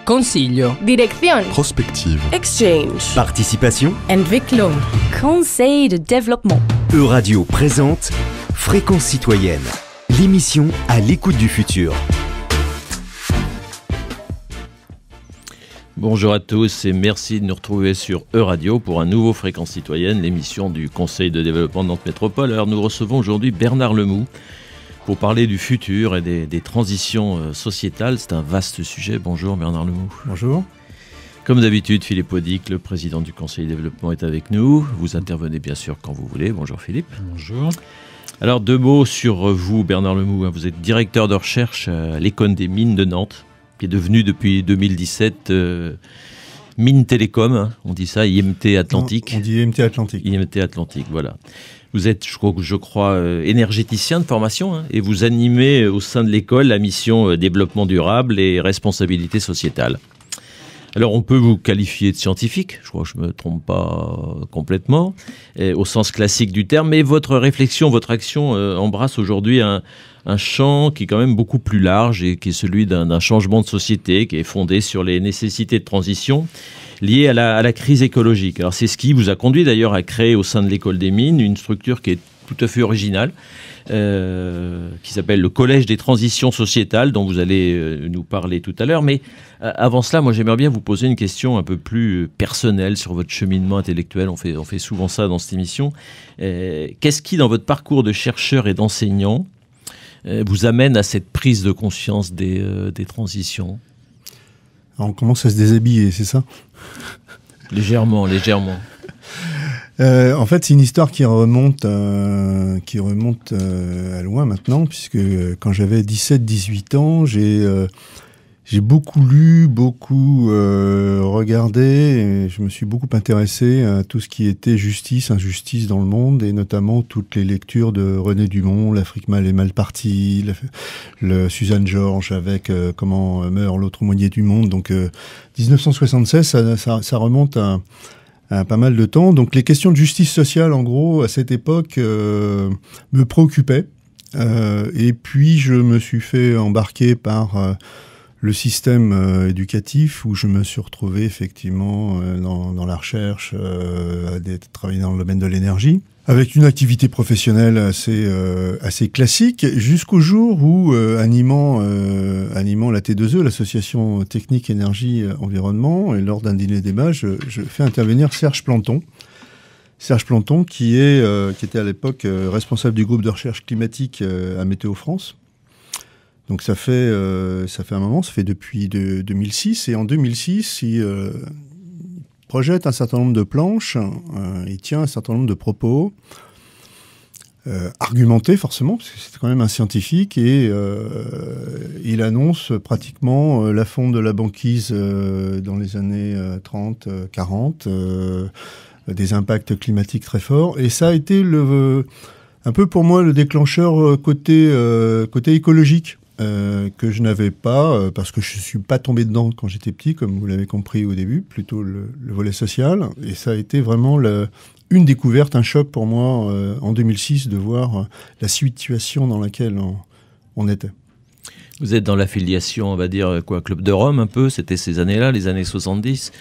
Consiglio. Dirección. Prospective. Exchange. Participation. Entwicklung. Conseil de développement. Euradio présente Fréquence citoyenne, l'émission à l'écoute du futur. Bonjour à tous et merci de nous retrouver sur Euradio pour un nouveau Fréquence citoyenne, l'émission du Conseil de développement de Nantes Métropole. Alors nous recevons aujourd'hui Bernard Lemoux pour parler du futur et des transitions sociétales. C'est un vaste sujet. Bonjour Bernard Lemoux. Bonjour. Comme d'habitude, Philippe Audic, le président du Conseil de développement, est avec nous. Vous intervenez bien sûr quand vous voulez. Bonjour Philippe. Bonjour. Alors deux mots sur vous Bernard Lemoux. Vous êtes directeur de recherche à l'École des mines de Nantes, qui est devenu depuis 2017 Mines Télécom, hein, on dit ça, IMT Atlantique. Non, on dit IMT Atlantique. IMT Atlantique, voilà. Vous êtes, je crois énergéticien de formation, hein, et vous animez au sein de l'école la mission développement durable et responsabilité sociétale. Alors on peut vous qualifier de scientifique, je crois que je ne me trompe pas complètement, au sens classique du terme, mais votre réflexion, votre action embrasse aujourd'hui un champ qui est quand même beaucoup plus large et qui est celui d'un changement de société qui est fondé sur les nécessités de transition liées à la crise écologique. Alors c'est ce qui vous a conduit d'ailleurs à créer au sein de l'École des mines une structure qui est tout à fait originale, qui s'appelle le Collège des transitions sociétales, dont vous allez nous parler tout à l'heure. Mais avant cela, moi j'aimerais bien vous poser une question un peu plus personnelle sur votre cheminement intellectuel. On fait souvent ça dans cette émission. Qu'est-ce qui, dans votre parcours de chercheur et d'enseignant, vous amène à cette prise de conscience des transitions? Alors on commence à se déshabiller, c'est ça? Légèrement. En fait, c'est une histoire qui remonte à loin maintenant, puisque quand j'avais 17-18 ans, j'ai beaucoup lu, beaucoup regardé, et je me suis beaucoup intéressé à tout ce qui était justice, injustice dans le monde, et notamment toutes les lectures de René Dumont, L'Afrique mal et mal partie, le Suzanne Georges avec Comment meurt l'autre moitié du monde. Donc 1976, ça remonte à pas mal de temps. Donc les questions de justice sociale, en gros, à cette époque, me préoccupaient. Et puis je me suis fait embarquer par le système éducatif, où je me suis retrouvé effectivement dans la recherche, à travailler dans le domaine de l'énergie, avec une activité professionnelle assez classique, jusqu'au jour où, animant la T2E, l'association technique énergie environnement, et lors d'un dîner débat, je fais intervenir Serge Planton. Serge Planton, qui était à l'époque responsable du groupe de recherche climatique à Météo France. Donc ça fait un moment, ça fait depuis 2006, et en 2006, il projette un certain nombre de planches, il tient un certain nombre de propos, argumentés forcément, parce que c'est quand même un scientifique, et il annonce pratiquement la fonte de la banquise dans les années 30, 40, des impacts climatiques très forts, et ça a été un peu pour moi le déclencheur côté écologique. Que je n'avais pas, parce que je ne suis pas tombé dedans quand j'étais petit, comme vous l'avez compris au début, plutôt le volet social. Et ça a été vraiment une découverte, un choc pour moi en 2006 de voir la situation dans laquelle on était. Vous êtes dans l'affiliation, on va dire, Club de Rome un peu, c'était ces années-là, les années 70 ?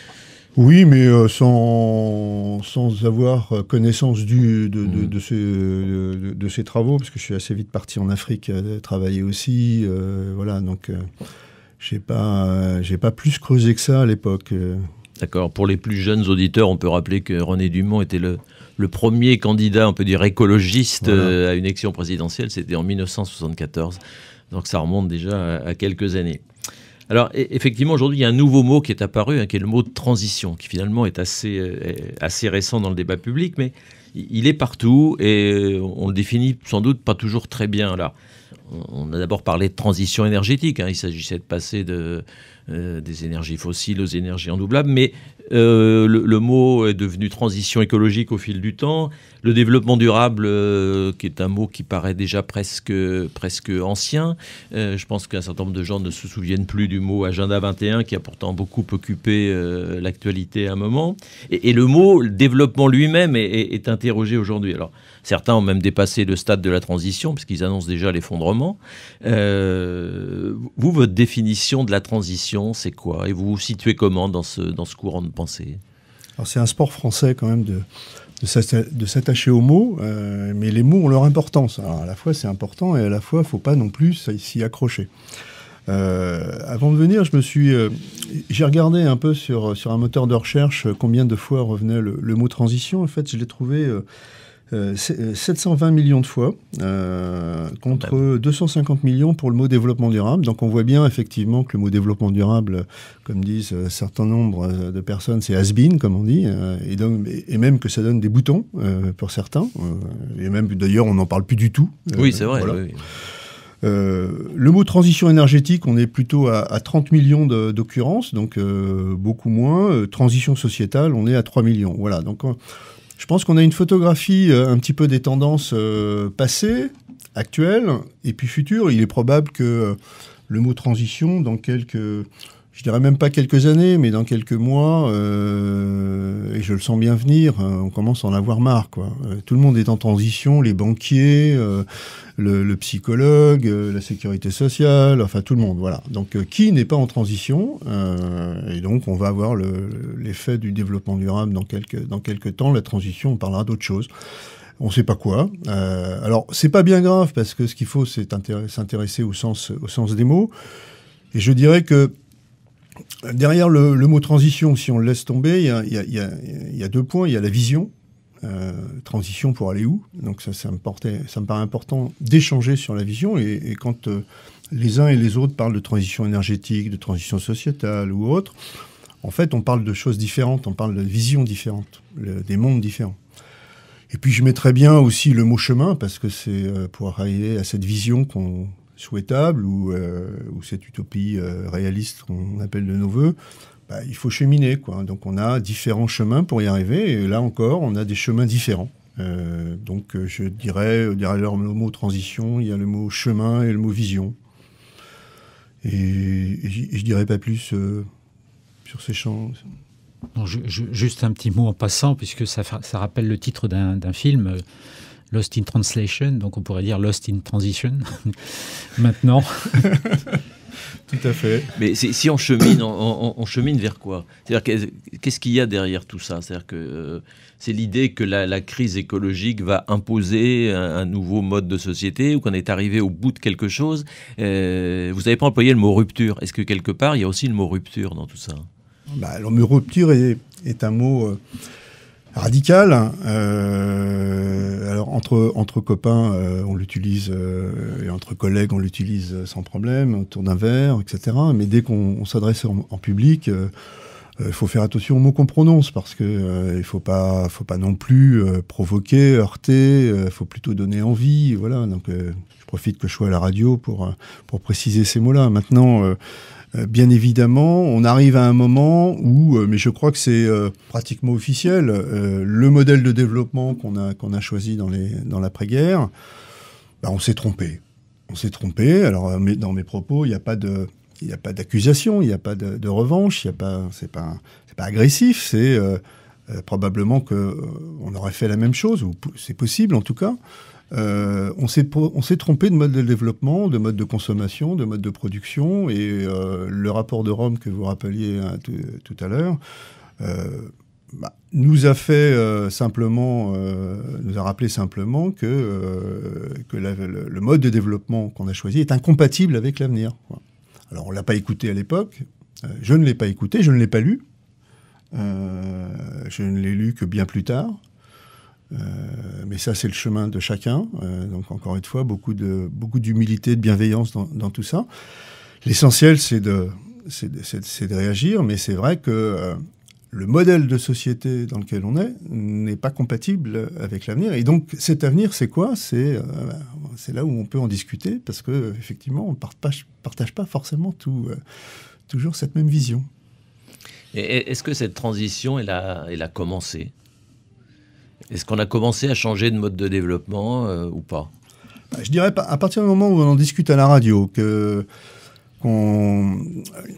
Oui, mais sans avoir connaissance de ces travaux, parce que je suis assez vite parti en Afrique travailler aussi. Voilà, donc j'ai pas plus creusé que ça à l'époque. D'accord. Pour les plus jeunes auditeurs, on peut rappeler que René Dumont était le premier candidat, on peut dire écologiste, voilà, à une élection présidentielle. C'était en 1974. Donc ça remonte déjà à quelques années. Alors, effectivement, aujourd'hui, il y a un nouveau mot qui est apparu, hein, qui est le mot de transition, qui finalement est assez récent dans le débat public, mais il est partout et on le définit sans doute pas toujours très bien. Là, on a d'abord parlé de transition énergétique, hein, il s'agissait de passer des énergies fossiles aux énergies renouvelables, mais le mot est devenu transition écologique au fil du temps. Le développement durable, qui est un mot qui paraît déjà presque ancien. Je pense qu'un certain nombre de gens ne se souviennent plus du mot Agenda 21, qui a pourtant beaucoup occupé l'actualité à un moment. Et le mot le développement lui-même est interrogé aujourd'hui. Alors, certains ont même dépassé le stade de la transition, puisqu'ils annoncent déjà l'effondrement. régulièrement. Vous, votre définition de la transition, c'est quoi? Et vous vous situez comment dans ce courant de pensée? Alors c'est un sport français quand même de s'attacher aux mots, mais les mots ont leur importance. Alors à la fois c'est important et à la fois il ne faut pas non plus s'y accrocher. Avant de venir, j'ai regardé un peu sur un moteur de recherche combien de fois revenait le mot transition. En fait, je l'ai trouvé 720 millions de fois contre 250 millions pour le mot développement durable. Donc on voit bien effectivement que le mot développement durable, comme disent un certain nombre de personnes, c'est has-been, comme on dit, et même que ça donne des boutons pour certains. Et même d'ailleurs, on n'en parle plus du tout. Oui, c'est vrai. Voilà. Oui. Le mot transition énergétique, on est plutôt à 30 millions d'occurrences, donc beaucoup moins. Transition sociétale, on est à 3 millions. Voilà, donc je pense qu'on a une photographie un petit peu des tendances passées, actuelles et puis futures. Il est probable que le mot transition, dans je dirais même pas quelques années, mais dans quelques mois, et je le sens bien venir, on commence à en avoir marre, quoi. Tout le monde est en transition, les banquiers, le psychologue, la sécurité sociale, enfin tout le monde, voilà. Donc qui n'est pas en transition, et donc on va avoir l'effet du développement durable dans quelques temps. La transition, on parlera d'autre chose. On ne sait pas quoi. Alors c'est pas bien grave parce que ce qu'il faut, c'est s'intéresser au sens des mots. Et je dirais que derrière le mot transition, si on le laisse tomber, il y a 2 points. Il y a la vision. Transition pour aller où? Donc ça me paraît important d'échanger sur la vision. Et quand les uns et les autres parlent de transition énergétique, de transition sociétale ou autre, en fait, on parle de choses différentes. On parle de visions différentes, des mondes différents. Et puis je mettrais bien aussi le mot chemin, parce que c'est pour arriver à cette vision souhaitable ou cette utopie réaliste qu'on appelle de nos voeux, il faut cheminer, quoi. Donc on a différents chemins pour y arriver, et là encore, on a des chemins différents. Donc je dirais, derrière le mot transition, il y a le mot chemin et le mot vision. Et je dirais pas plus sur ces champs. Non, juste un petit mot en passant, puisque ça rappelle le titre d'un film, Lost in Translation, donc on pourrait dire Lost in Transition, maintenant. Tout à fait. Mais si on chemine, on chemine vers quoi? C'est-à-dire qu'est-ce qu'il y a derrière tout ça? C'est-à-dire que c'est l'idée que la crise écologique va imposer un nouveau mode de société, ou qu'on est arrivé au bout de quelque chose. Vous n'avez pas employé le mot rupture. Est-ce que quelque part, il y a aussi le mot rupture dans tout ça? Le mot rupture est un mot radical. Alors entre copains, on l'utilise, et entre collègues, on l'utilise sans problème, autour d'un verre, etc. Mais dès qu'on s'adresse en public, il faut faire attention aux mots qu'on prononce, parce que il faut pas non plus provoquer, heurter. Il faut plutôt donner envie. Voilà. Donc je profite que je sois à la radio pour préciser ces mots-là. Maintenant. Bien évidemment, on arrive à un moment où, mais je crois que c'est pratiquement officiel, le modèle de développement qu'on a choisi dans l'après-guerre, on s'est trompé. On s'est trompé. Alors, dans mes propos, il n'y a pas d'accusation, il n'y a pas de revanche, c'est pas agressif, c'est probablement qu'on aurait fait la même chose, ou c'est possible en tout cas. On s'est trompé de mode de développement, de mode de consommation, de mode de production, et le rapport de Rome que vous rappeliez tout à l'heure nous a rappelé simplement que le mode de développement qu'on a choisi est incompatible avec l'avenir. Alors on l'a pas écouté à l'époque, je ne l'ai pas écouté, je ne l'ai pas lu, je ne l'ai lu que bien plus tard. Mais ça, c'est le chemin de chacun. Donc, encore une fois, beaucoup d'humilité, de bienveillance dans tout ça. L'essentiel, c'est de réagir, mais c'est vrai que le modèle de société dans lequel on est n'est pas compatible avec l'avenir. Et donc, cet avenir, c'est quoi? C'est là où on peut en discuter, parce que effectivement, on ne partage pas forcément toujours cette même vision. Et est-ce que cette transition, elle a commencé? Est-ce qu'on a commencé à changer de mode de développement ou pas? Je dirais à partir du moment où on en discute à la radio, que qu'on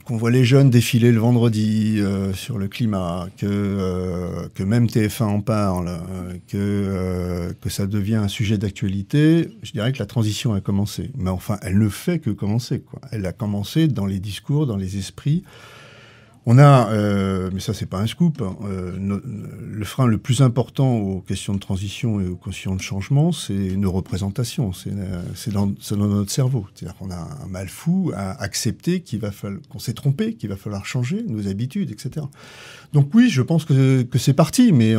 voit les jeunes défiler le vendredi sur le climat, que même TF1 en parle, que ça devient un sujet d'actualité, je dirais que la transition a commencé. Mais enfin, elle ne fait que commencer, quoi. Elle a commencé dans les discours, dans les esprits. On a, mais ça c'est pas un scoop, hein, le frein le plus important aux questions de transition et aux questions de changement, c'est nos représentations, c'est dans notre cerveau. C'est-à-dire qu'on a un mal fou à accepter qu'on s'est trompé, qu'il va falloir changer nos habitudes, etc. Donc oui, je pense que c'est parti, mais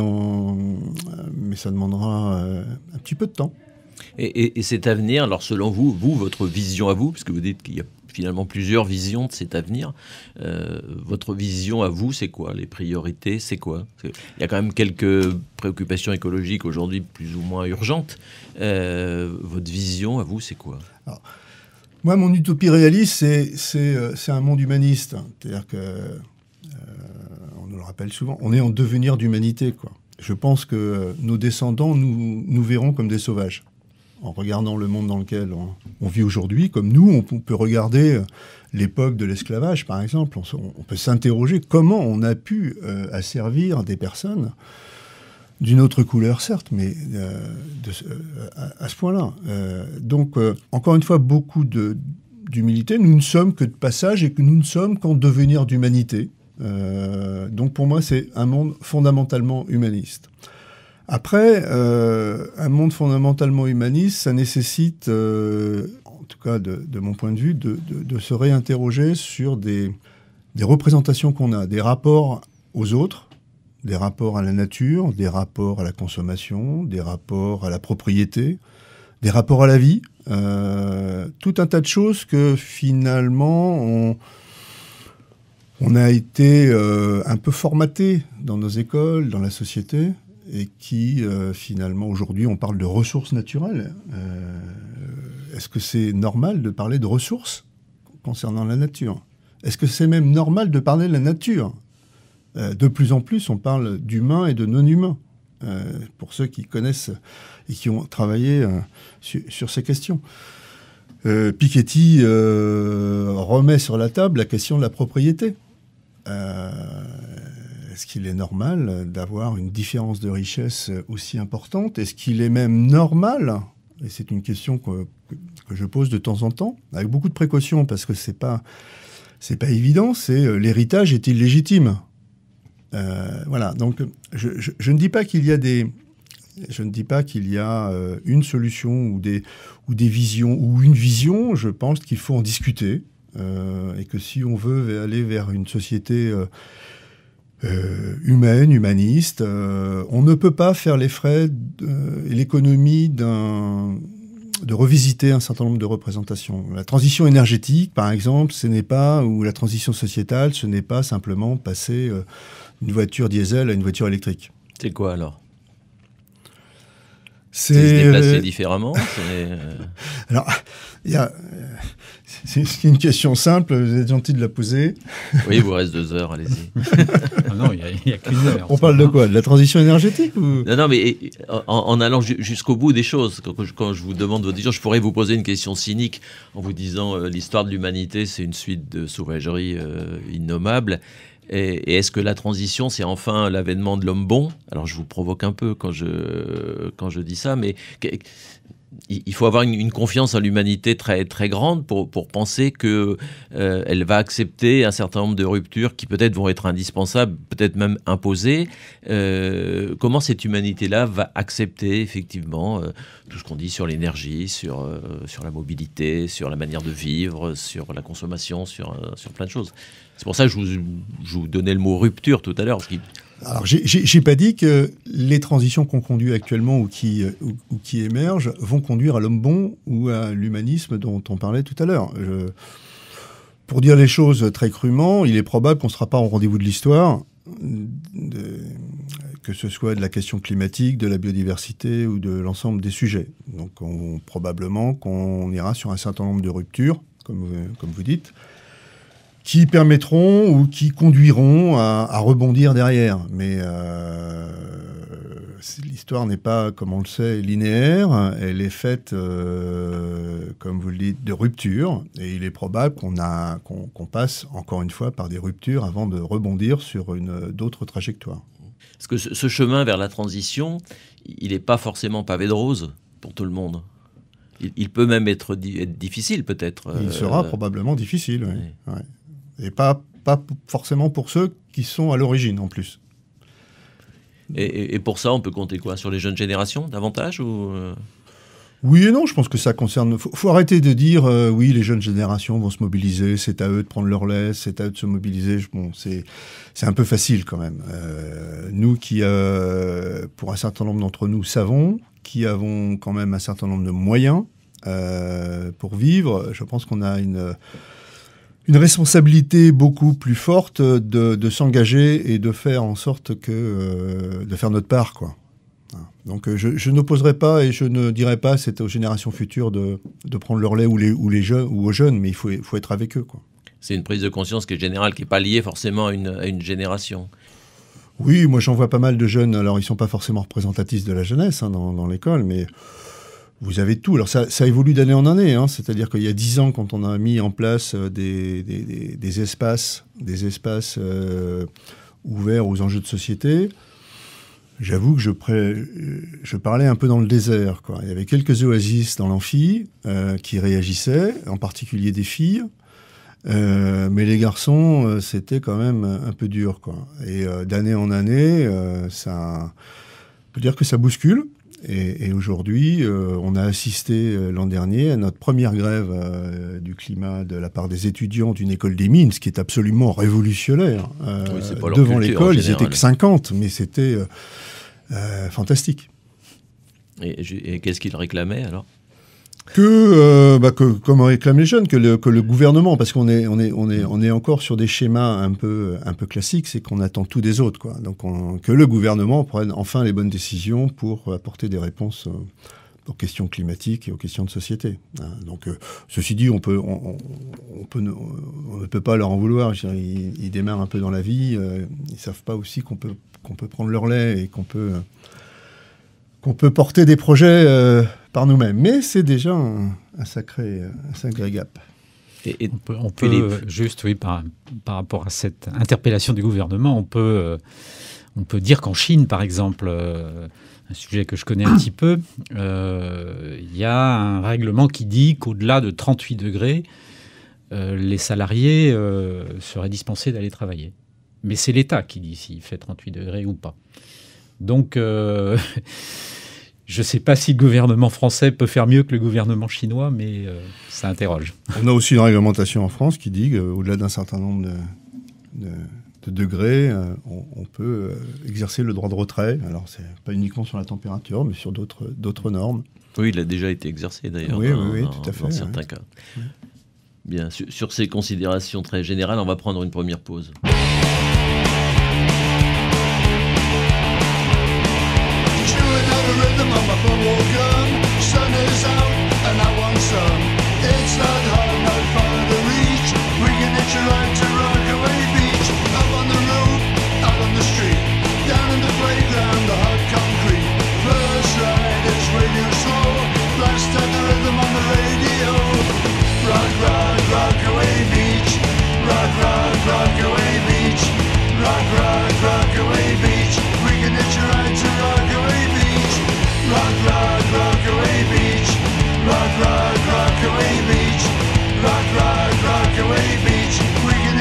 ça demandera un petit peu de temps. Et cet avenir, alors selon vous, votre vision à vous, parce que vous dites qu'il y a finalement plusieurs visions de cet avenir, votre vision à vous, c'est quoi? Les priorités, c'est quoi? Il y a quand même quelques préoccupations écologiques aujourd'hui plus ou moins urgentes. Votre vision à vous, c'est quoi? Alors, moi, mon utopie réaliste, c'est un monde humaniste. C'est-à-dire que, on nous le rappelle souvent, on est en devenir d'humanité, quoi. Je pense que nos descendants nous verront comme des sauvages. En regardant le monde dans lequel on vit aujourd'hui, comme nous, on peut regarder l'époque de l'esclavage, par exemple. On peut s'interroger comment on a pu asservir des personnes d'une autre couleur, certes, mais à ce point-là. Donc, encore une fois, beaucoup d'humilité. Nous ne sommes que de passage et que nous ne sommes qu'en devenir d'humanité. Donc, pour moi, c'est un monde fondamentalement humaniste. Après, un monde fondamentalement humaniste, ça nécessite, en tout cas de mon point de vue, de se réinterroger sur des représentations qu'on a, des rapports aux autres, des rapports à la nature, des rapports à la consommation, des rapports à la propriété, des rapports à la vie, tout un tas de choses que finalement on a été un peu formaté dans nos écoles, dans la société, et qui, finalement, aujourd'hui, on parle de ressources naturelles. Est-ce que c'est normal de parler de ressources concernant la nature? Est-ce que c'est même normal de parler de la nature? De plus en plus, on parle d'humains et de non-humains, pour ceux qui connaissent et qui ont travaillé sur ces questions. Piketty remet sur la table la question de la propriété. Est-ce qu'il est normal d'avoir une différence de richesse aussi importante? Est-ce qu'il est même normal, et c'est une question que je pose de temps en temps, avec beaucoup de précautions, parce que c'est pas évident, c'est l'héritage est-il légitime? Voilà, donc je ne dis pas qu'il y a une solution ou des visions, ou une vision. Je pense qu'il faut en discuter, et que si on veut aller vers une société humaine, humaniste, on ne peut pas faire les frais et l'économie de revisiter un certain nombre de représentations. La transition énergétique, par exemple, ou la transition sociétale, ce n'est pas simplement passer d'une voiture diesel à une voiture électrique. C'est quoi alors? C'est se déplacer différemment. Alors, c'est une question simple, vous êtes gentil de la poser. Oui, il vous reste 2 heures, allez-y. Ah non, il n'y a qu'une heure. On parle de quoi? De la transition énergétique ou... Non, mais en allant jusqu'au bout des choses, quand je vous demande votre vision, je pourrais vous poser une question cynique en vous disant l'histoire de l'humanité, c'est une suite de sauvageries innommables. Et est-ce que la transition, c'est enfin l'avènement de l'homme bon? Alors, je vous provoque un peu quand je dis ça, mais il faut avoir une confiance en l'humanité très, très grande pour penser qu'elle va accepter un certain nombre de ruptures qui peut-être vont être indispensables, peut-être même imposées. Comment cette humanité-là va accepter effectivement tout ce qu'on dit sur l'énergie, sur la mobilité, sur la manière de vivre, sur la consommation, sur plein de choses. C'est pour ça que je vous donnais le mot rupture tout à l'heure. Alors, j'ai pas dit que les transitions qu'on conduit actuellement ou qui émergent vont conduire à l'homme bon ou à l'humanisme dont on parlait tout à l'heure. Pour dire les choses très crûment, il est probable qu'on ne sera pas au rendez-vous de l'histoire, que ce soit de la question climatique, de la biodiversité ou de l'ensemble des sujets. Donc, probablement qu'on ira sur un certain nombre de ruptures, comme vous dites, qui permettront ou qui conduiront à rebondir derrière. Mais l'histoire n'est pas, comme on le sait, linéaire. Elle est faite, comme vous le dites, de ruptures. Et il est probable qu'on passe, encore une fois, par des ruptures avant de rebondir sur d'autres trajectoires. Parce que ce chemin vers la transition, il n'est pas forcément pavé de roses pour tout le monde. Il peut même être difficile, peut-être. Il sera probablement difficile, oui. Oui. Ouais. Et pas forcément pour ceux qui sont à l'origine, en plus. Et pour ça, on peut compter quoi? Sur les jeunes générations, davantage ou Oui et non, je pense que ça concerne... Faut arrêter de dire, oui, les jeunes générations vont se mobiliser, c'est à eux de prendre leur relais, c'est à eux de se mobiliser. Bon, c'est un peu facile, quand même. Nous qui, pour un certain nombre d'entre nous, savons, qui avons quand même un certain nombre de moyens pour vivre, je pense qu'on a une responsabilité beaucoup plus forte de s'engager et de faire en sorte de faire notre part, quoi. Donc je n'opposerai pas et je ne dirai pas c'est aux générations futures de prendre leur lait ou aux jeunes, mais il faut être avec eux, quoi. C'est une prise de conscience qui est générale, qui n'est pas liée forcément à une génération. Oui, moi j'en vois pas mal de jeunes, alors ils ne sont pas forcément représentatifs de la jeunesse dans l'école, mais... Vous avez tout. Alors ça évolue d'année en année, hein. C'est-à-dire qu'il y a 10 ans, quand on a mis en place des espaces ouverts aux enjeux de société, j'avoue que je parlais un peu dans le désert, quoi. Il y avait quelques oasis dans l'amphi qui réagissaient, en particulier des filles, mais les garçons, c'était quand même un peu dur, quoi. Et d'année en année, on peut dire que ça bouscule. Et aujourd'hui, on a assisté l'an dernier à notre première grève du climat de la part des étudiants d'une école des mines, ce qui est absolument révolutionnaire. Oui, c'est pas leur devant culture, l'école, en ils étaient que 50, mais c'était fantastique. Et qu'est-ce qu'ils réclamaient alors? Que comme réclament les jeunes, que le gouvernement, parce qu'on est encore sur des schémas un peu classiques, c'est qu'on attend tout des autres, quoi. Donc que le gouvernement prenne enfin les bonnes décisions pour apporter des réponses aux questions climatiques et aux questions de société. Donc ceci dit, on ne peut pas leur en vouloir. Je veux dire, ils démarrent un peu dans la vie, ils savent pas aussi qu'on peut prendre leur lait et qu'on peut porter des projets par nous-mêmes. Mais c'est déjà un sacré gap. Et on peut juste, oui, par rapport à cette interpellation du gouvernement, on peut dire qu'en Chine, par exemple, un sujet que je connais un petit peu, il y a un règlement qui dit qu'au-delà de 38 degrés, les salariés seraient dispensés d'aller travailler. Mais c'est l'État qui dit s'il fait 38 degrés ou pas. Donc... je ne sais pas si le gouvernement français peut faire mieux que le gouvernement chinois, mais ça interroge. On a aussi une réglementation en France qui dit qu'au-delà d'un certain nombre de degrés, on peut exercer le droit de retrait. Alors, ce n'est pas uniquement sur la température, mais sur d'autres normes. Oui, il a déjà été exercé d'ailleurs oui, tout à fait, dans certains cas. Oui. Bien, sur ces considérations très générales, on va prendre une première pause. The rhythm of my bubble gun. Sun is out and I want some. It's not hard, not far to reach. We can hitch a ride to Rockaway Beach. Up on the roof, out on the street. Down in the playground, the hot concrete. First ride is radio slow. Blast out the rhythm on the radio. Rock, rock, Rockaway Beach. Rock, rock, Rockaway Beach. Rock, rock, Rockaway Beach. We can hitch a ride to Rockaway Beach. Rock, rock, Rockaway Beach. Rock, rock, Rockaway Beach. Rock, rock, Rockaway Beach. We can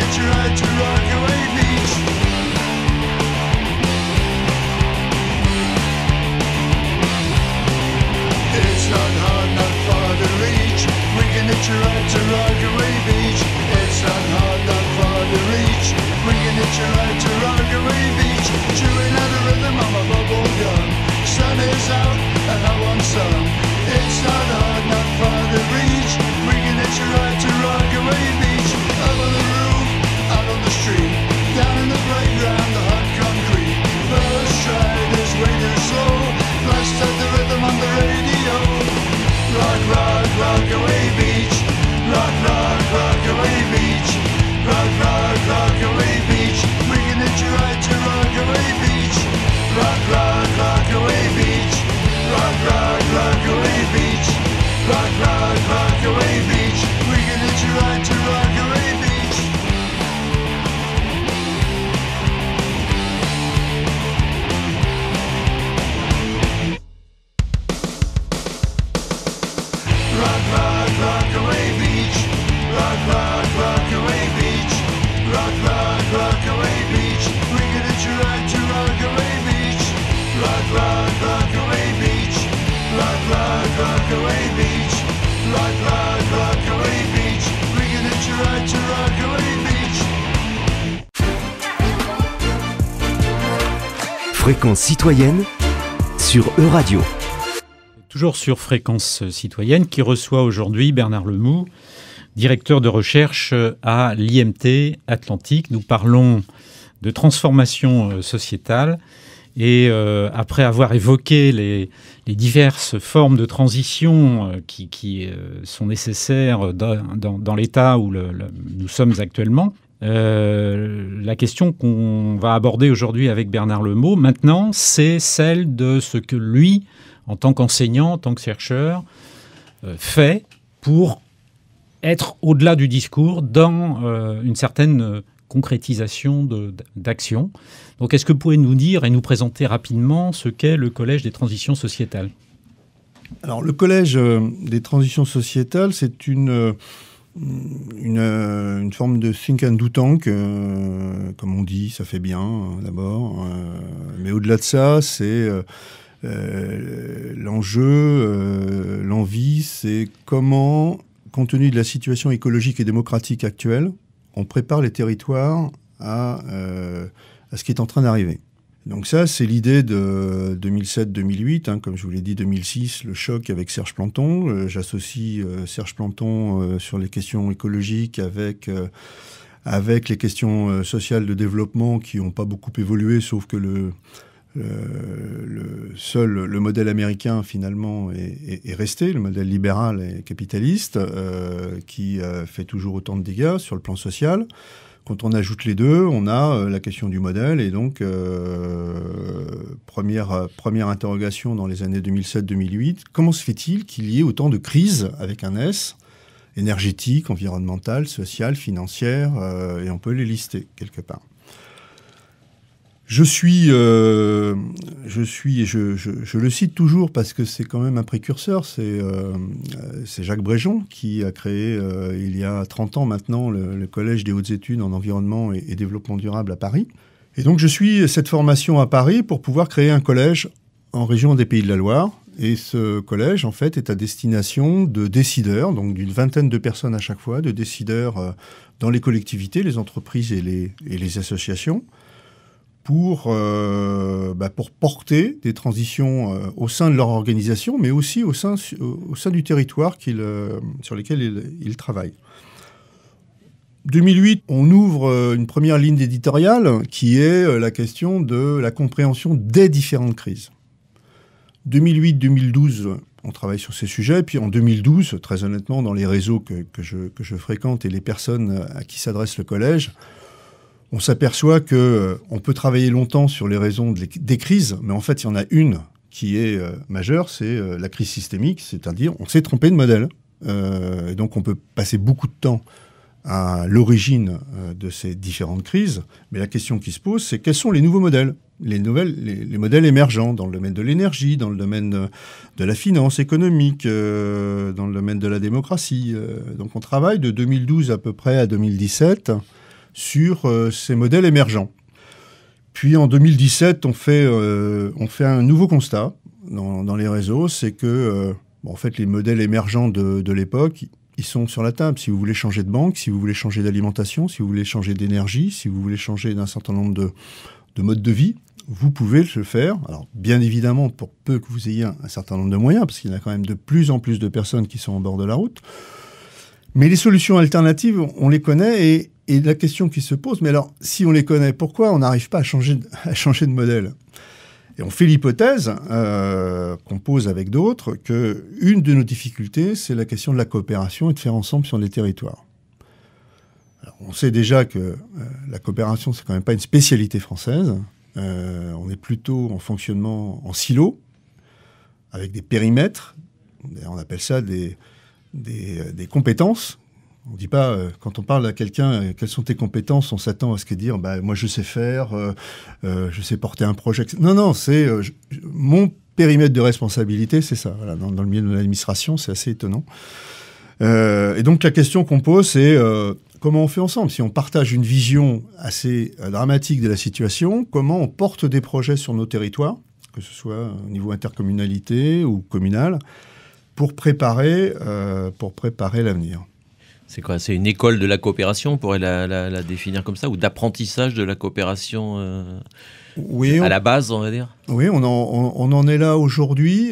Rockaway Beach. We can hitch a ride to Rockaway Beach. Rockaway Beach. Rockaway Beach. Rockaway Beach. We can hitch a ride to Rockaway Beach. Fréquence citoyenne sur Euradio. Toujours sur Fréquence citoyenne, qui reçoit aujourd'hui Bernard Lemoux, directeur de recherche à l'IMT Atlantique. Nous parlons de transformation sociétale et après avoir évoqué les diverses formes de transition qui sont nécessaires dans l'état où nous sommes actuellement, la question qu'on va aborder aujourd'hui avec Bernard Lemoux, maintenant, c'est celle de ce que lui, en tant qu'enseignant, en tant que chercheur, fait pour être au-delà du discours dans une certaine concrétisation d'action. Donc, est-ce que vous pouvez nous dire et nous présenter rapidement ce qu'est le Collège des transitions sociétales ? Alors, le Collège des transitions sociétales, c'est une forme de think and do tank, comme on dit, ça fait bien d'abord. Mais au-delà de ça, c'est l'enjeu, l'envie, c'est comment, compte tenu de la situation écologique et démocratique actuelle, on prépare les territoires à ce qui est en train d'arriver. Donc ça, c'est l'idée de 2007-2008, comme je vous l'ai dit, 2006, le choc avec Serge Planton. J'associe Serge Planton sur les questions écologiques avec les questions sociales de développement qui n'ont pas beaucoup évolué, sauf que le modèle américain, finalement, est resté, le modèle libéral et capitaliste, qui fait toujours autant de dégâts sur le plan social. Quand on ajoute les deux, on a la question du modèle. Et donc, première interrogation dans les années 2007-2008, comment se fait-il qu'il y ait autant de crises, avec un S, énergétiques, environnementales, sociales, financières, et on peut les lister quelque part. Je le cite toujours parce que c'est quand même un précurseur, c'est Jacques Bréjon qui a créé il y a 30 ans maintenant le Collège des hautes études en environnement et développement durable à Paris. Et donc je suis cette formation à Paris pour pouvoir créer un collège en région des Pays de la Loire. Et ce collège, en fait, est à destination de décideurs, donc d'une vingtaine de personnes à chaque fois, de décideurs dans les collectivités, les entreprises et les associations, pour porter des transitions au sein de leur organisation, mais aussi au sein du territoire sur lequel ils travaillent. 2008, on ouvre une première ligne éditoriale qui est la question de la compréhension des différentes crises. 2008-2012, on travaille sur ces sujets, puis en 2012, très honnêtement, dans les réseaux que je fréquente et les personnes à qui s'adresse le collège, on s'aperçoit qu'on peut travailler longtemps sur les raisons des crises, mais en fait, il y en a une qui est majeure, c'est la crise systémique, c'est-à-dire on s'est trompé de modèle. Et donc, on peut passer beaucoup de temps à l'origine de ces différentes crises, mais la question qui se pose, c'est quels sont les nouveaux modèles ? Les modèles émergents dans le domaine de l'énergie, dans le domaine de la finance économique, dans le domaine de la démocratie. Donc, on travaille de 2012 à peu près à 2017 sur ces modèles émergents. Puis en 2017, on fait un nouveau constat dans les réseaux, c'est que en fait, les modèles émergents de l'époque, ils sont sur la table. Si vous voulez changer de banque, si vous voulez changer d'alimentation, si vous voulez changer d'énergie, si vous voulez changer d'un certain nombre de modes de vie, vous pouvez le faire. Alors, bien évidemment, pour peu que vous ayez un certain nombre de moyens, parce qu'il y en a quand même de plus en plus de personnes qui sont en bord de la route. Mais les solutions alternatives, on les connaît et la question qui se pose, mais alors, si on les connaît, pourquoi on n'arrive pas à changer de modèle ? Et on fait l'hypothèse, qu'on pose avec d'autres, qu'une de nos difficultés, c'est la question de la coopération et de faire ensemble sur les territoires. Alors, on sait déjà que la coopération, c'est quand même pas une spécialité française. On est plutôt en fonctionnement en silo, avec des périmètres. On appelle ça des compétences. On ne dit pas, quand on parle à quelqu'un, quelles sont tes compétences, on s'attend à ce qu'il dise, moi je sais faire, je sais porter un projet. Non, c'est mon périmètre de responsabilité, c'est ça. Voilà, dans le milieu de l'administration, c'est assez étonnant. Et donc la question qu'on pose, c'est comment on fait ensemble? Si on partage une vision assez dramatique de la situation, comment on porte des projets sur nos territoires, que ce soit au niveau intercommunalité ou communal, pour préparer l'avenir. C'est quoi? C'est une école de la coopération, on pourrait la définir comme ça, ou d'apprentissage de la coopération Oui, à la base, on va dire? Oui, on en est là aujourd'hui,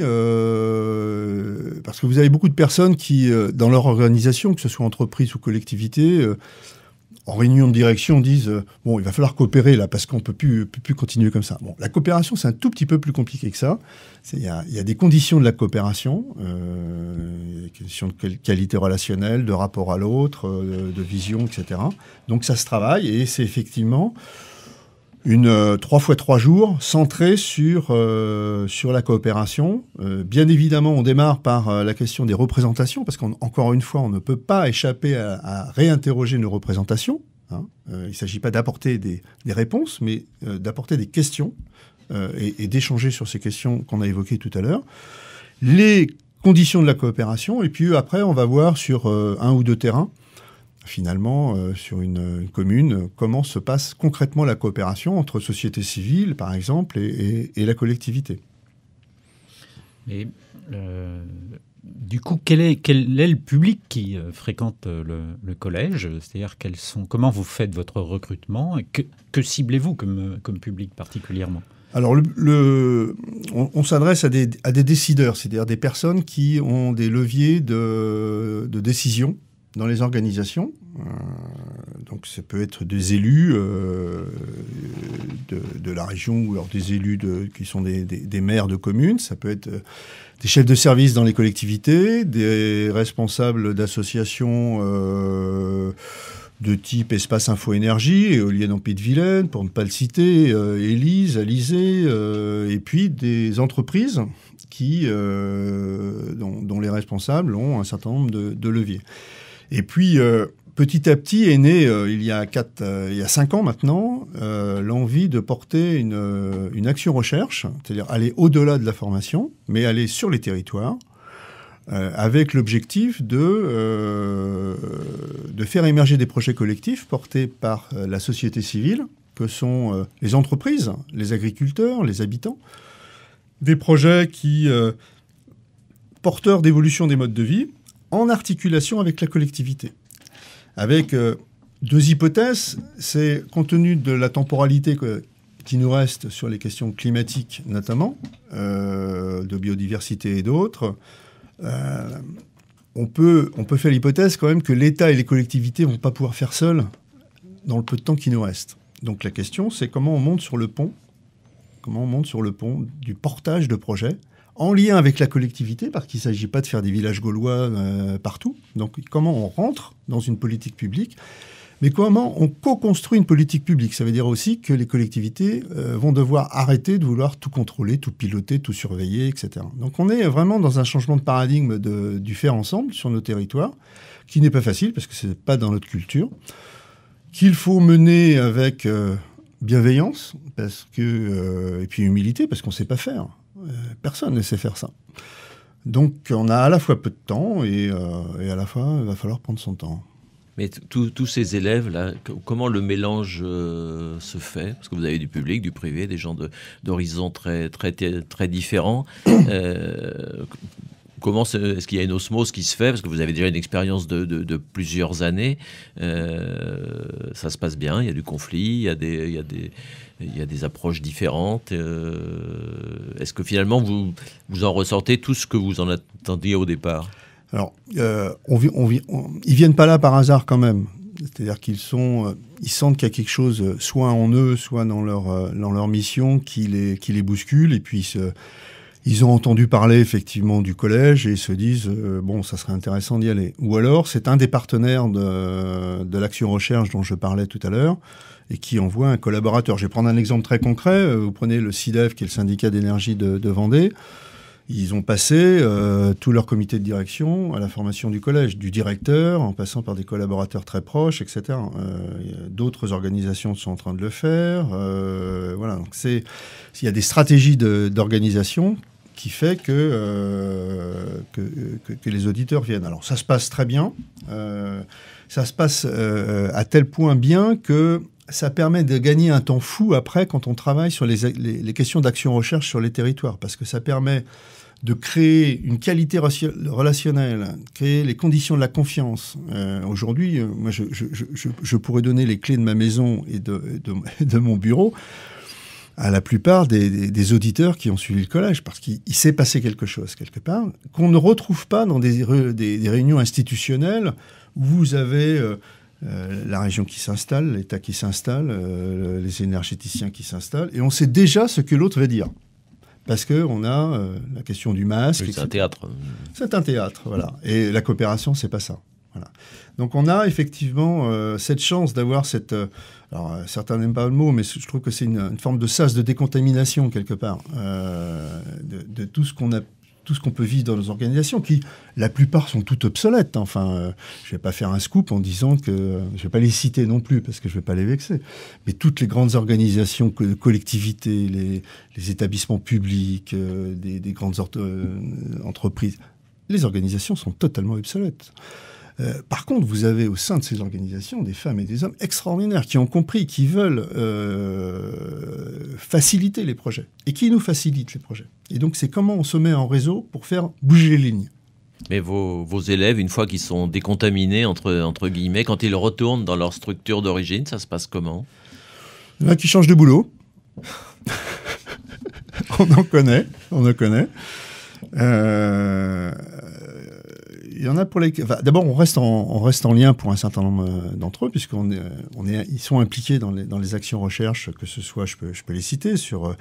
parce que vous avez beaucoup de personnes qui, dans leur organisation, que ce soit entreprise ou collectivité, en réunion de direction, disent bon, il va falloir coopérer là, parce qu'on peut plus continuer comme ça. Bon, la coopération, c'est un tout petit peu plus compliqué que ça. Il y a des conditions de la coopération, des questions de qualité relationnelle, de rapport à l'autre, de vision, etc. Donc ça se travaille, et c'est effectivement une 3 fois 3 jours centrée sur la coopération. Bien évidemment, on démarre par la question des représentations, parce qu'encore une fois, on ne peut pas échapper à réinterroger nos représentations. Hein. Il ne s'agit pas d'apporter des réponses, mais d'apporter des questions et d'échanger sur ces questions qu'on a évoquées tout à l'heure. Les conditions de la coopération, et puis après, on va voir sur un ou deux terrains, finalement, sur une commune, comment se passe concrètement la coopération entre société civile, par exemple, et la collectivité. Et du coup, quel est le public qui fréquente le collège? C'est-à-dire, comment vous faites votre recrutement? Et que ciblez-vous comme public particulièrement? Alors, on s'adresse à des décideurs, c'est-à-dire des personnes qui ont des leviers de décision dans les organisations. Donc ça peut être des élus de la région, ou alors des élus qui sont des maires de communes, ça peut être des chefs de service dans les collectivités, des responsables d'associations de type Espace Info Énergie, éolienne en Pays de Vilaine, pour ne pas le citer, Élise, Alizé, et puis des entreprises dont les responsables ont un certain nombre de leviers. Et puis, petit à petit est né, il y a 5 ans maintenant, l'envie de porter une action recherche, c'est-à-dire aller au-delà de la formation, mais aller sur les territoires, avec l'objectif de faire émerger des projets collectifs portés par la société civile, que sont les entreprises, les agriculteurs, les habitants, des projets porteurs d'évolution des modes de vie, en articulation avec la collectivité. Avec deux hypothèses, c'est compte tenu de la temporalité qui nous reste sur les questions climatiques notamment, de biodiversité et d'autres, on peut faire l'hypothèse quand même que l'État et les collectivités ne vont pas pouvoir faire seuls dans le peu de temps qui nous reste. Donc la question, c'est comment on monte sur le pont du portage de projets, en lien avec la collectivité, parce qu'il ne s'agit pas de faire des villages gaulois partout. Donc, comment on rentre dans une politique publique, mais comment on co-construit une politique publique. Ça veut dire aussi que les collectivités vont devoir arrêter de vouloir tout contrôler, tout piloter, tout surveiller, etc. Donc, on est vraiment dans un changement de paradigme du faire ensemble sur nos territoires, qui n'est pas facile, parce que ce n'est pas dans notre culture, qu'il faut mener avec bienveillance, et puis humilité, parce qu'on ne sait pas faire. Personne ne sait faire ça. Donc, on a à la fois peu de temps et à la fois, il va falloir prendre son temps. Mais tous ces élèves-là, comment le mélange se fait? Parce que vous avez du public, du privé, des gens d'horizons très, très, très différents. Comment est-ce qu'il y a une osmose qui se fait? Parce que vous avez déjà une expérience de plusieurs années. Ça se passe bien, il y a du conflit, il y a des approches différentes. Est-ce que finalement, vous en ressortez tout ce que vous en attendiez au départ? Alors, ils viennent pas là par hasard quand même. C'est-à-dire qu'ils sentent qu'il y a quelque chose, soit en eux, soit dans leur mission, qui les bouscule. Et puis, ils ont entendu parler effectivement du collège et ils se disent bon, ça serait intéressant d'y aller. Ou alors, c'est un des partenaires de l'action recherche dont je parlais tout à l'heure, et qui envoie un collaborateur. Je vais prendre un exemple très concret. Vous prenez le SIDEF, qui est le syndicat d'énergie de Vendée. Ils ont passé tout leur comité de direction à la formation du collège, du directeur, en passant par des collaborateurs très proches, etc. D'autres organisations sont en train de le faire. Voilà. Donc il y a des stratégies d'organisation qui fait que les auditeurs viennent. Alors ça se passe très bien. ça se passe à tel point bien que ça permet de gagner un temps fou après quand on travaille sur les questions d'action-recherche sur les territoires, parce que ça permet de créer une qualité relationnelle, créer les conditions de la confiance. Aujourd'hui, moi, je pourrais donner les clés de ma maison et de mon bureau à la plupart des auditeurs qui ont suivi le collège, parce qu'il s'est passé quelque chose quelque part, qu'on ne retrouve pas dans des réunions institutionnelles où vous avez la région qui s'installe, l'État qui s'installe, les énergéticiens qui s'installent, et on sait déjà ce que l'autre va dire. Parce qu'on a la question du masque. C'est un théâtre. C'est un théâtre, voilà. Et la coopération, c'est pas ça. Voilà. Donc on a effectivement cette chance d'avoir cette... alors certains n'aiment pas le mot, mais je trouve que c'est une forme de sas de décontamination quelque part de tout ce qu'on peut vivre dans nos organisations, qui la plupart sont toutes obsolètes. Enfin, je vais pas faire un scoop en disant que... je vais pas les citer non plus, parce que je vais pas les vexer. Mais toutes les grandes organisations, collectivités, les établissements publics, des grandes entreprises, les organisations sont totalement obsolètes. Par contre, vous avez au sein de ces organisations des femmes et des hommes extraordinaires qui ont compris, qui veulent faciliter les projets et qui nous facilitent les projets. Et donc, c'est comment on se met en réseau pour faire bouger les lignes. Mais vos élèves, une fois qu'ils sont décontaminés, entre guillemets, quand ils retournent dans leur structure d'origine, ça se passe comment? Il y en a qui changent de boulot. On en connaît. Il y en a pour les... Enfin, d'abord, on reste en lien pour un certain nombre d'entre eux, ils sont impliqués dans les actions recherche, que ce soit, je peux les citer, sur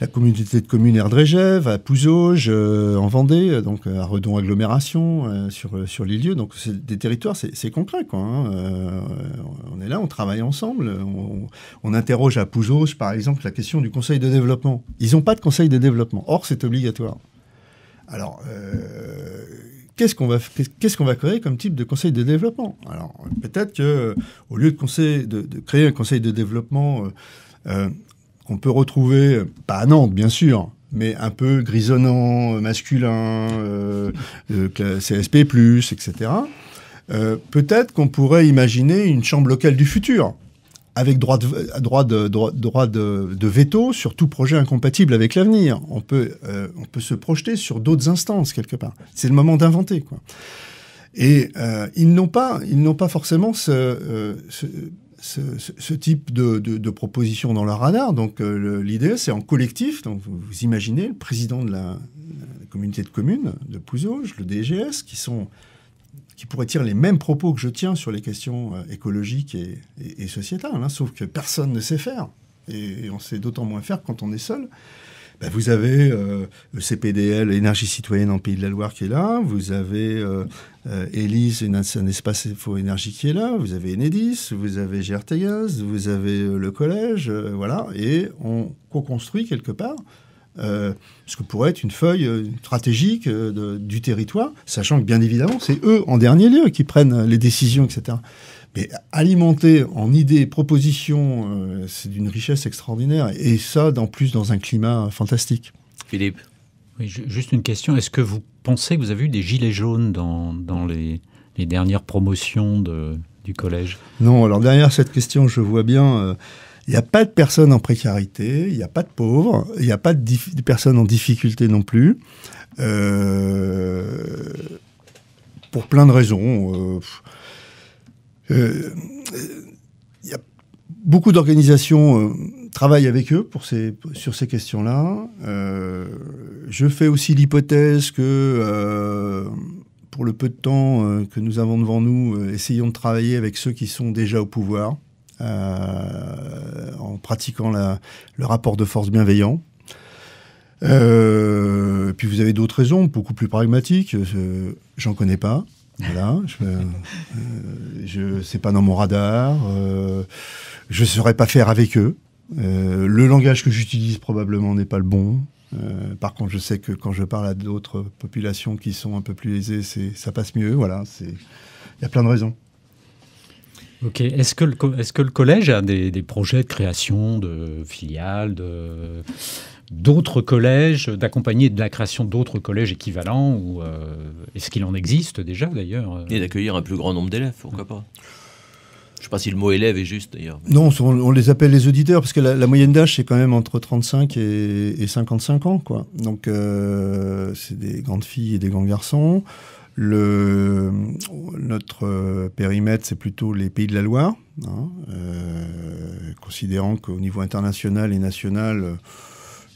la communauté de communes Erdrégève, à Pouzauges, en Vendée, donc à Redon Agglomération, sur les lieux. Donc, c'est des territoires, c'est concret, quoi. On est là, on travaille ensemble. On interroge à Pouzauges, par exemple, la question du conseil de développement. Ils n'ont pas de conseil de développement. Or, c'est obligatoire. Alors... Qu'est-ce qu'on va créer comme type de conseil de développement? Alors, peut-être qu'au lieu de créer un conseil de développement qu'on peut retrouver, pas à Nantes, bien sûr, mais un peu grisonnant, masculin, CSP+, etc., peut-être qu'on pourrait imaginer une chambre locale du futur, avec droit de veto sur tout projet incompatible avec l'avenir. On peut se projeter sur d'autres instances, quelque part. C'est le moment d'inventer, quoi. Et ils n'ont pas forcément ce type de proposition dans leur radar. Donc l'idée, c'est en collectif. Donc vous imaginez le président de la communauté de communes de Pouzauges, le DGS, qui pourraient tirer les mêmes propos que je tiens sur les questions écologiques et sociétales, hein, sauf que personne ne sait faire. Et on sait d'autant moins faire quand on est seul. Ben, vous avez le CPDL, Énergie Citoyenne en Pays de la Loire qui est là, vous avez Élise, un espace Info-Énergie qui est là, vous avez Enedis, vous avez GRT Gaz, vous avez le collège, voilà, et on co-construit quelque part ce que pourrait être une feuille stratégique du territoire, sachant que bien évidemment, c'est eux en dernier lieu qui prennent les décisions, etc. Mais alimenter en idées, propositions, c'est d'une richesse extraordinaire. Et ça, en plus, dans un climat fantastique. Philippe? Oui, juste une question. Est-ce que vous pensez que vous avez eu des gilets jaunes dans les dernières promotions du collège? Non, alors derrière cette question, je vois bien... il n'y a pas de personnes en précarité, il n'y a pas de pauvres, il n'y a pas de personnes en difficulté non plus. Pour plein de raisons. Il y a beaucoup d'organisations travaillent avec eux sur ces questions-là. Je fais aussi l'hypothèse que, pour le peu de temps que nous avons devant nous, essayons de travailler avec ceux qui sont déjà au pouvoir. En pratiquant le rapport de force bienveillant. Puis vous avez d'autres raisons, beaucoup plus pragmatiques. J'en connais pas. Voilà. C'est pas dans mon radar. Je saurais pas faire avec eux. Le langage que j'utilise probablement n'est pas le bon. Par contre, je sais que quand je parle à d'autres populations qui sont un peu plus aisées, ça passe mieux. Voilà. Il y a plein de raisons. Ok. Est-ce que le collège a des projets de création de filiales, d'autres collèges, d'accompagner de la création d'autres collèges équivalents ou est-ce qu'il en existe déjà d'ailleurs Et d'accueillir un plus grand nombre d'élèves, pourquoi pas. Je ne sais pas si le mot élève est juste d'ailleurs. Non, on les appelle les auditeurs parce que la moyenne d'âge c'est quand même entre 35 et 55 ans, quoi. Donc c'est des grandes filles et des grands garçons. Notre périmètre c'est plutôt les Pays de la Loire, hein, considérant qu'au niveau international et national,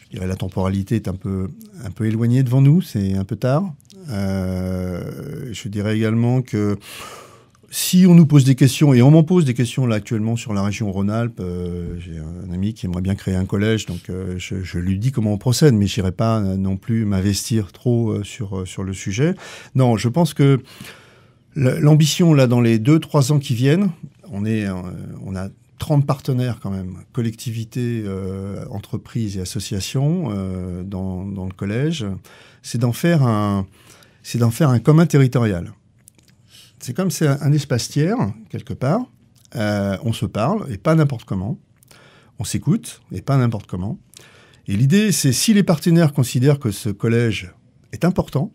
je dirais la temporalité est un peu éloignée devant nous, c'est un peu tard. Je dirais également que si on nous pose des questions, et on m'en pose des questions là actuellement sur la région Rhône-Alpes, j'ai un ami qui aimerait bien créer un collège, donc je lui dis comment on procède, mais je n'irai pas non plus m'investir trop sur le sujet. Non, je pense que l'ambition là dans les 2-3 ans qui viennent, on a 30 partenaires quand même, collectivités, entreprises et associations dans le collège, c'est d'en faire un commun territorial. C'est comme c'est un espace tiers, quelque part. On se parle, et pas n'importe comment. On s'écoute, et pas n'importe comment. Et l'idée, c'est si les partenaires considèrent que ce collège est important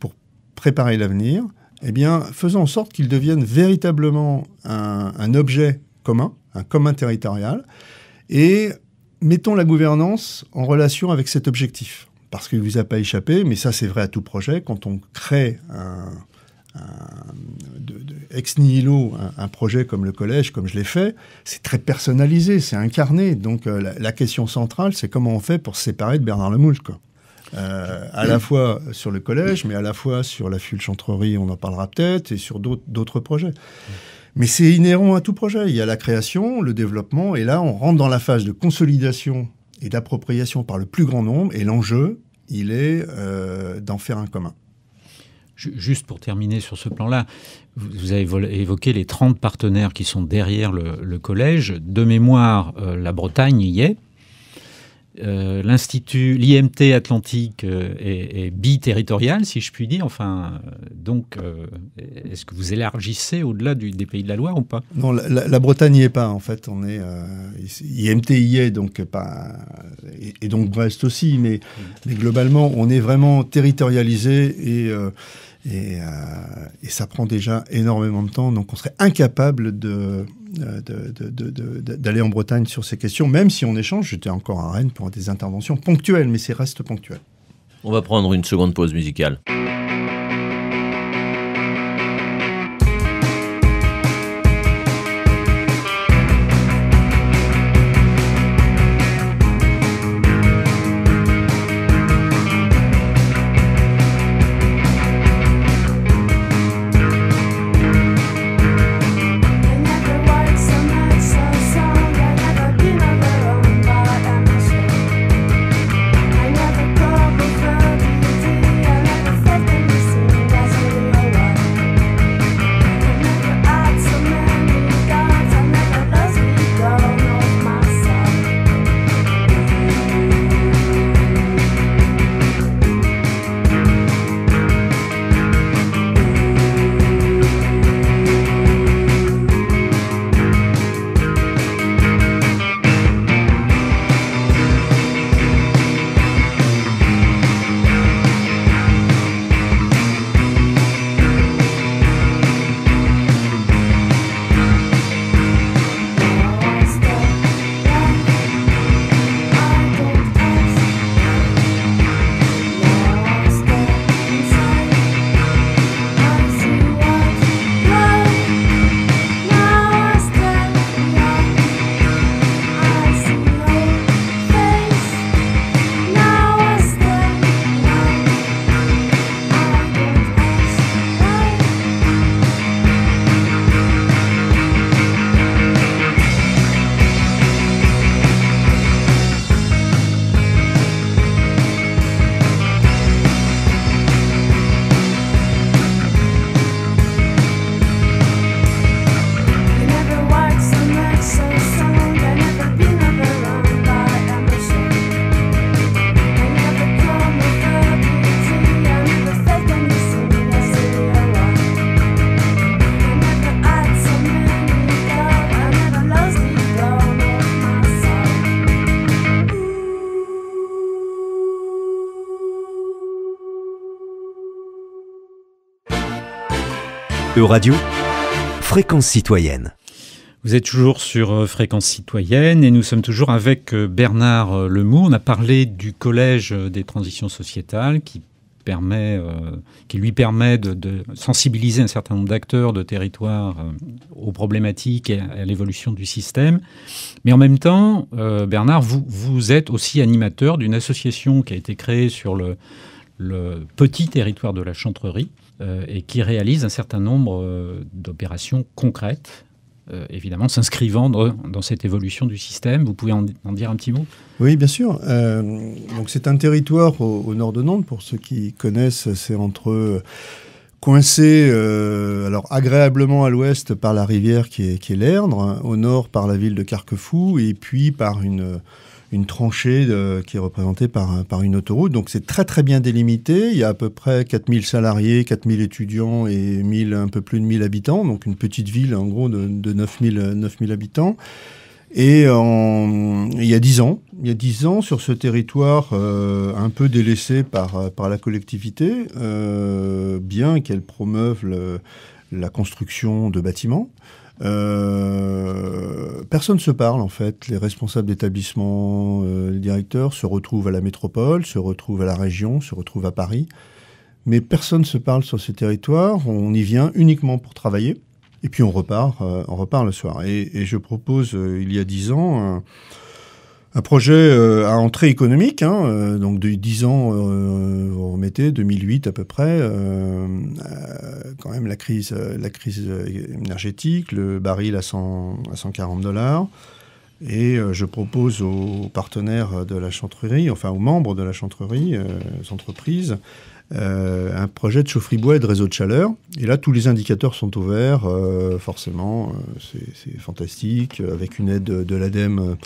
pour préparer l'avenir, eh bien, faisons en sorte qu'il devienne véritablement un objet commun, un commun territorial, et mettons la gouvernance en relation avec cet objectif. Parce qu'il ne vous a pas échappé, mais ça c'est vrai à tout projet, quand on crée ex nihilo un projet comme le collège, comme je l'ai fait, c'est très personnalisé, c'est incarné. Donc la question centrale, c'est comment on fait pour se séparer de Bernard Lemoultre, quoi. À la fois sur le collège, mais à la fois sur la Fulchentrerie, on en parlera peut-être, et sur d'autres projets. Mais c'est inhérent à tout projet. Il y a la création, le développement, et là, on rentre dans la phase de consolidation et d'appropriation par le plus grand nombre, et l'enjeu, il est d'en faire un commun. Juste pour terminer sur ce plan-là, vous avez évoqué les 30 partenaires qui sont derrière le collège. De mémoire, la Bretagne y est. L'IMT Atlantique est biterritorial, si je puis dire. Enfin, donc, est-ce que vous élargissez au-delà des Pays de la Loire ou pas? Non, la Bretagne n'y est pas, en fait. On est, IMT y est, donc pas, et donc Brest aussi, mais globalement, on est vraiment territorialisé et ça prend déjà énormément de temps. Donc, on serait incapable d'aller en Bretagne sur ces questions, même si on échange. J'étais encore à Rennes pour des interventions ponctuelles, mais c'est reste ponctuel. On va prendre une seconde pause musicale. I never Euradio, Fréquence citoyenne. Vous êtes toujours sur Fréquence citoyenne et nous sommes toujours avec Bernard Lemoux. On a parlé du Collège des transitions sociétales qui lui permet de sensibiliser un certain nombre d'acteurs de territoire aux problématiques et à l'évolution du système. Mais en même temps, Bernard, vous êtes aussi animateur d'une association qui a été créée sur le petit territoire de la Chantrerie et qui réalise un certain nombre d'opérations concrètes, évidemment s'inscrivant dans cette évolution du système. Vous pouvez en dire un petit mot ? Oui, bien sûr. Donc c'est un territoire au nord de Nantes, pour ceux qui connaissent, c'est coincé alors agréablement à l'ouest par la rivière qui est l'Erdre, au nord par la ville de Carquefou, et puis par une tranchée qui est représentée par une autoroute. Donc c'est très très bien délimité. Il y a à peu près 4000 salariés, 4000 étudiants et un peu plus de 1000 habitants. Donc une petite ville en gros de 9000 habitants. Et il y a 10 ans, sur ce territoire un peu délaissé par la collectivité, bien qu'elle promeuve la construction de bâtiments, personne ne se parle en fait. Les responsables d'établissement, les directeurs se retrouvent à la métropole, se retrouvent à la région, se retrouvent à Paris. Mais personne ne se parle sur ce territoire. On y vient uniquement pour travailler. Et puis on repart le soir. Et je propose, il y a 10 ans, un projet à entrée économique. Donc de 10 ans, vous remettez, 2008 à peu près. Quand même la crise énergétique, le baril à $140. Et je propose aux partenaires de la Chantrerie, enfin aux membres de la Chantrerie, aux entreprises, un projet de chaufferie bois et de réseau de chaleur. Et là, tous les indicateurs sont au vert, forcément. C'est fantastique, avec une aide de l'ADEME,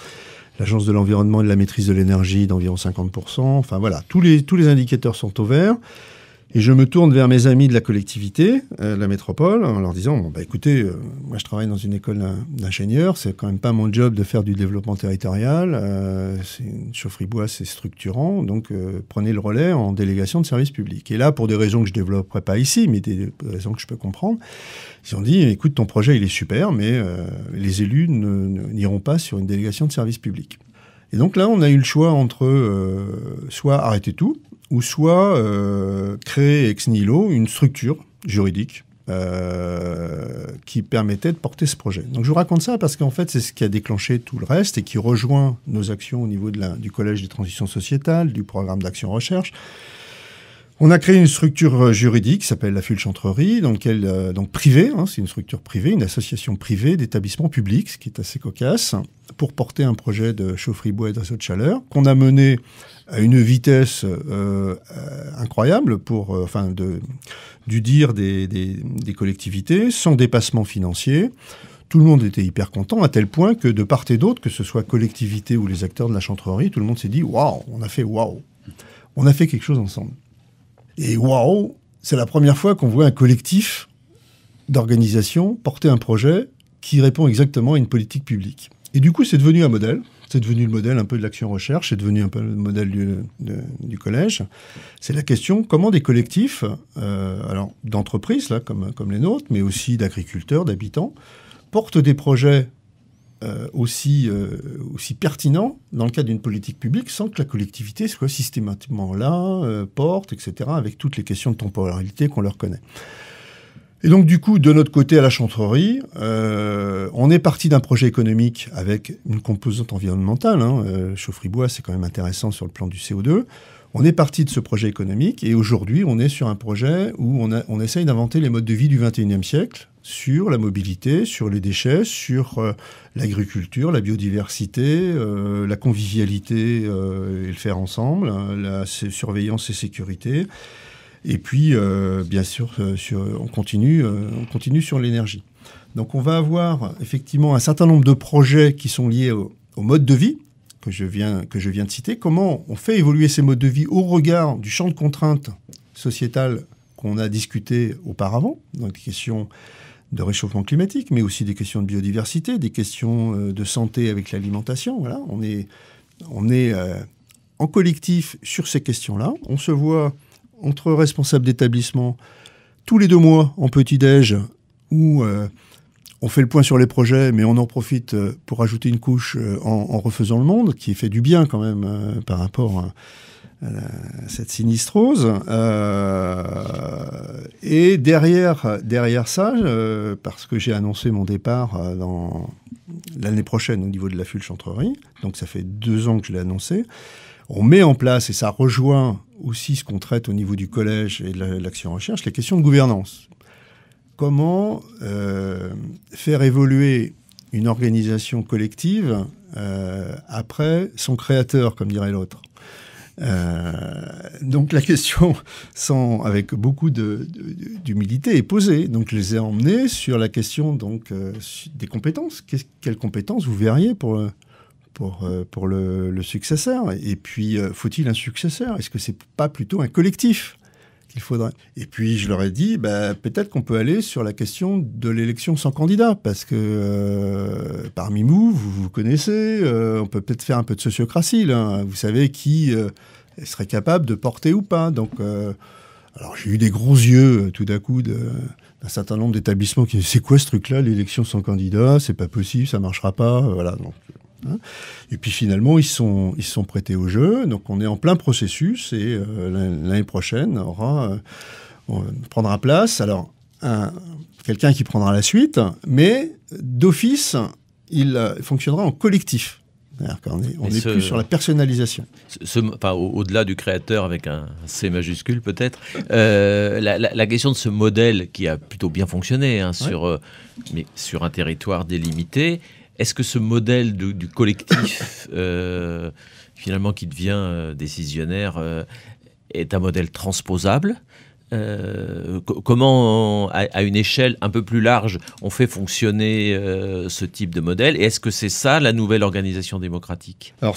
l'Agence de l'environnement et de la maîtrise de l'énergie, d'environ 50%. Enfin voilà, tous les indicateurs sont au vert. Et je me tourne vers mes amis de la collectivité, la métropole, en leur disant, bon, bah, écoutez, moi je travaille dans une école d'ingénieurs, c'est quand même pas mon job de faire du développement territorial, c'est une chaufferie bois, c'est structurant, donc prenez le relais en délégation de service public. Et là, pour des raisons que je développerai pas ici, mais des raisons que je peux comprendre, ils ont dit, écoute, ton projet il est super, mais les élus n'iront pas sur une délégation de service public. Et donc là, on a eu le choix entre soit arrêter tout, ou soit créer ex nihilo une structure juridique qui permettait de porter ce projet. Donc je vous raconte ça parce qu'en fait, c'est ce qui a déclenché tout le reste et qui rejoint nos actions au niveau du Collège des transitions sociétales, du programme d'action recherche. On a créé une structure juridique qui s'appelle la Chantrerie, dans laquelle, donc privée, c'est une structure privée, une association privée d'établissements publics, ce qui est assez cocasse, pour porter un projet de chaufferie bois et de réseau de chaleur, qu'on a mené à une vitesse incroyable du dire des collectivités, sans dépassement financier. Tout le monde était hyper content, à tel point que de part et d'autre, que ce soit collectivité ou les acteurs de la Chantrerie, tout le monde s'est dit « Waouh, on a fait quelque chose ensemble ». Et waouh, c'est la première fois qu'on voit un collectif d'organisation porter un projet qui répond exactement à une politique publique. Et du coup, c'est devenu un modèle. C'est devenu le modèle un peu de l'action recherche. C'est devenu un peu le modèle du collège. C'est la question comment des collectifs, alors d'entreprises là, comme les nôtres, mais aussi d'agriculteurs, d'habitants, portent des projets aussi pertinent dans le cadre d'une politique publique sans que la collectivité soit systématiquement là, porte, etc., avec toutes les questions de temporalité qu'on leur connaît. Et donc, du coup, de notre côté, à la Chantrerie, on est parti d'un projet économique avec une composante environnementale. Chaufferie bois, c'est quand même intéressant sur le plan du CO2. On est parti de ce projet économique et aujourd'hui, on est sur un projet où on essaye d'inventer les modes de vie du XXIe siècle sur la mobilité, sur les déchets, sur l'agriculture, la biodiversité, la convivialité et le faire ensemble, la surveillance et sécurité. Et puis, bien sûr, on continue sur l'énergie. Donc, on va avoir effectivement un certain nombre de projets qui sont liés au mode de vie que je viens de citer. Comment on fait évoluer ces modes de vie au regard du champ de contraintes sociétales qu'on a discuté auparavant, donc des questions de réchauffement climatique, mais aussi des questions de biodiversité, des questions de santé avec l'alimentation. Voilà, on est en collectif sur ces questions-là. On se voit entre responsables d'établissement tous les 2 mois en petit-déj où on fait le point sur les projets, mais on en profite pour ajouter une couche en refaisant le monde, qui fait du bien quand même par rapport à cette sinistrose. Et derrière ça, parce que j'ai annoncé mon départ dans l'année prochaine au niveau de la Fulch-Entrerie, donc ça fait 2 ans que je l'ai annoncé, on met en place, et ça rejoint aussi ce qu'on traite au niveau du collège et de l'action recherche, les questions de gouvernance. Comment faire évoluer une organisation collective après son créateur, comme dirait l'autre. Donc la question, avec beaucoup d'humilité, est posée. Donc je les ai emmenés sur la question donc, des compétences. Quelles compétences vous verriez pour le successeur? Et puis, faut-il un successeur? Est-ce que c'est pas plutôt un collectif qu'il faudrait? Et puis, je leur ai dit, peut-être qu'on peut aller sur la question de l'élection sans candidat, parce que parmi vous connaissez, on peut peut-être faire un peu de sociocratie, là. Vous savez qui serait capable de porter ou pas. Donc, alors j'ai eu des gros yeux tout d'un coup d'un certain nombre d'établissements qui disaient, c'est quoi ce truc-là, l'élection sans candidat? C'est pas possible, ça marchera pas. Voilà, donc... Et puis finalement, ils se sont prêtés au jeu. Donc on est en plein processus et l'année prochaine, on prendra place. Alors, quelqu'un qui prendra la suite, mais d'office, il fonctionnera en collectif. C'est-à-dire qu'on n'est plus sur la personnalisation. Au-delà du créateur, avec un C majuscule peut-être, la question de ce modèle qui a plutôt bien fonctionné mais sur un territoire délimité, est-ce que ce modèle du collectif, finalement, qui devient décisionnaire, est un modèle transposable? Comment, à une échelle un peu plus large, on fait fonctionner ce type de modèle? Et est-ce que c'est ça, la nouvelle organisation démocratique? Alors,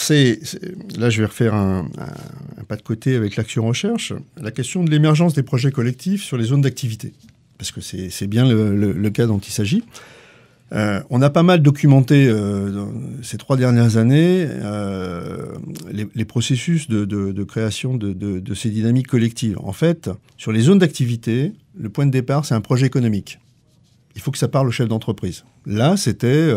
là, je vais refaire un pas de côté avec l'action recherche. La question de l'émergence des projets collectifs sur les zones d'activité. Parce que c'est bien le cas dont il s'agit. On a pas mal documenté ces 3 dernières années les processus de création de ces dynamiques collectives. En fait, sur les zones d'activité, le point de départ, c'est un projet économique. Il faut que ça parle au chef d'entreprise. Là, c'était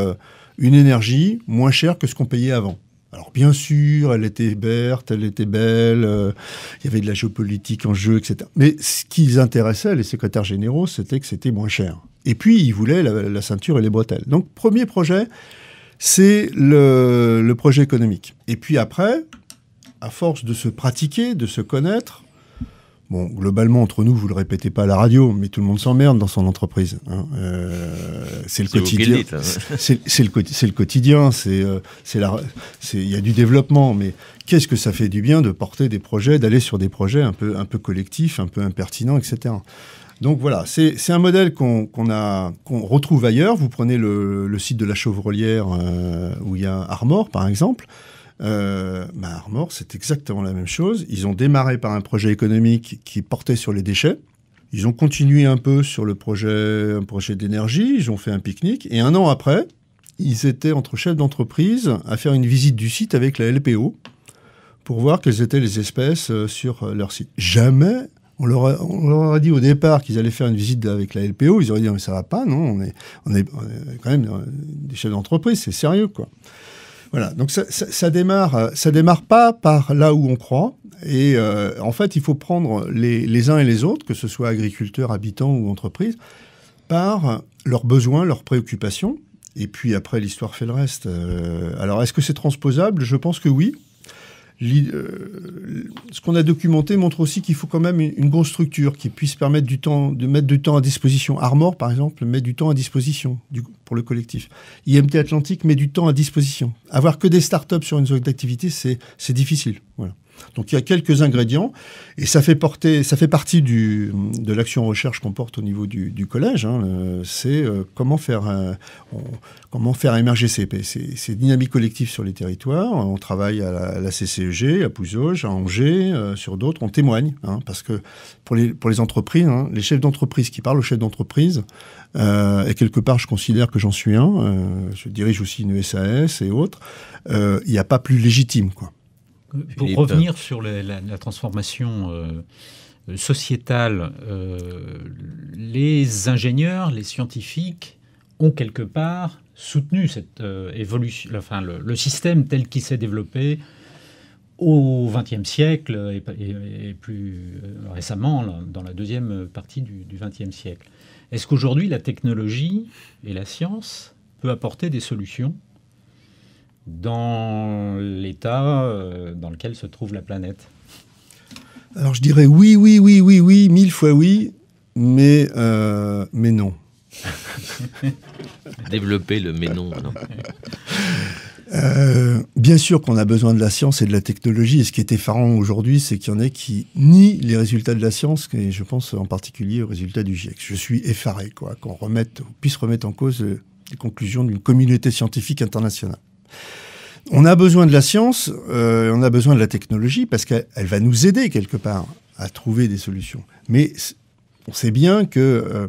une énergie moins chère que ce qu'on payait avant. Alors bien sûr, elle était verte, elle était belle, il y avait de la géopolitique en jeu, etc. Mais ce qui les intéressait, les secrétaires généraux, c'était que c'était moins cher. Et puis, ils voulaient la ceinture et les bretelles. Donc, premier projet, c'est le projet économique. Et puis après, à force de se pratiquer, de se connaître, bon, globalement, entre nous, vous le répétez pas à la radio, mais tout le monde s'emmerde dans son entreprise. Hein. C'est le quotidien. C'est le quotidien. Il y a du développement, mais qu'est-ce que ça fait du bien de porter des projets, d'aller sur des projets un peu collectifs, un peu impertinents, etc. Donc voilà, c'est un modèle qu'on retrouve ailleurs. Vous prenez le site de la Chevrolière où il y a Armor, par exemple. Armor, c'est exactement la même chose. Ils ont démarré par un projet économique qui portait sur les déchets. Ils ont continué un peu sur un projet d'énergie. Ils ont fait un pique-nique. Et 1 an après, ils étaient entre chefs d'entreprise à faire une visite du site avec la LPO pour voir quelles étaient les espèces sur leur site. Jamais... On leur a dit au départ qu'ils allaient faire une visite avec la LPO. Ils auraient dit, mais ça va pas, non, on est quand même des chefs d'entreprise, c'est sérieux, quoi. Voilà, donc ça démarre pas par là où on croit. Et en fait, il faut prendre les uns et les autres, que ce soit agriculteurs, habitants ou entreprises, par leurs besoins, leurs préoccupations. Et puis après, l'histoire fait le reste. Alors, est-ce que c'est transposable? Je pense que oui. Ce qu'on a documenté montre aussi qu'il faut quand même une grosse structure qui puisse permettre de mettre du temps à disposition. Armor, par exemple, met du temps à disposition pour le collectif. IMT Atlantique met du temps à disposition. Avoir que des startups sur une zone d'activité, c'est difficile. Voilà. Donc il y a quelques ingrédients et ça fait partie de l'action recherche qu'on porte au niveau du collège. Hein, c'est comment faire émerger ces dynamiques collectives sur les territoires. On travaille à la CCEG, à Pouzauges, à Angers, sur d'autres. On témoigne hein, parce que pour les entreprises, hein, les chefs d'entreprise qui parlent aux chefs d'entreprise, et quelque part je considère que j'en suis un. Je dirige aussi une SAS et autres. Il n'y a pas plus légitime, quoi. Pour revenir sur la transformation sociétale, les ingénieurs, les scientifiques ont quelque part soutenu cette évolution, enfin le système tel qu'il s'est développé au XXe siècle et plus récemment, dans la deuxième partie du XXe siècle. Est-ce qu'aujourd'hui, la technologie et la science peut apporter des solutions dans l'état dans lequel se trouve la planète? Alors je dirais oui, 1000 fois oui, mais non. Développer le mais non. Bien sûr qu'on a besoin de la science et de la technologie, et ce qui est effarant aujourd'hui, c'est qu'il y en a qui nient les résultats de la science, et je pense en particulier aux résultats du GIEC. Je suis effaré qu'on puisse remettre en cause les conclusions d'une communauté scientifique internationale. On a besoin de la science, on a besoin de la technologie, parce qu'elle va nous aider quelque part à trouver des solutions. Mais on sait bien que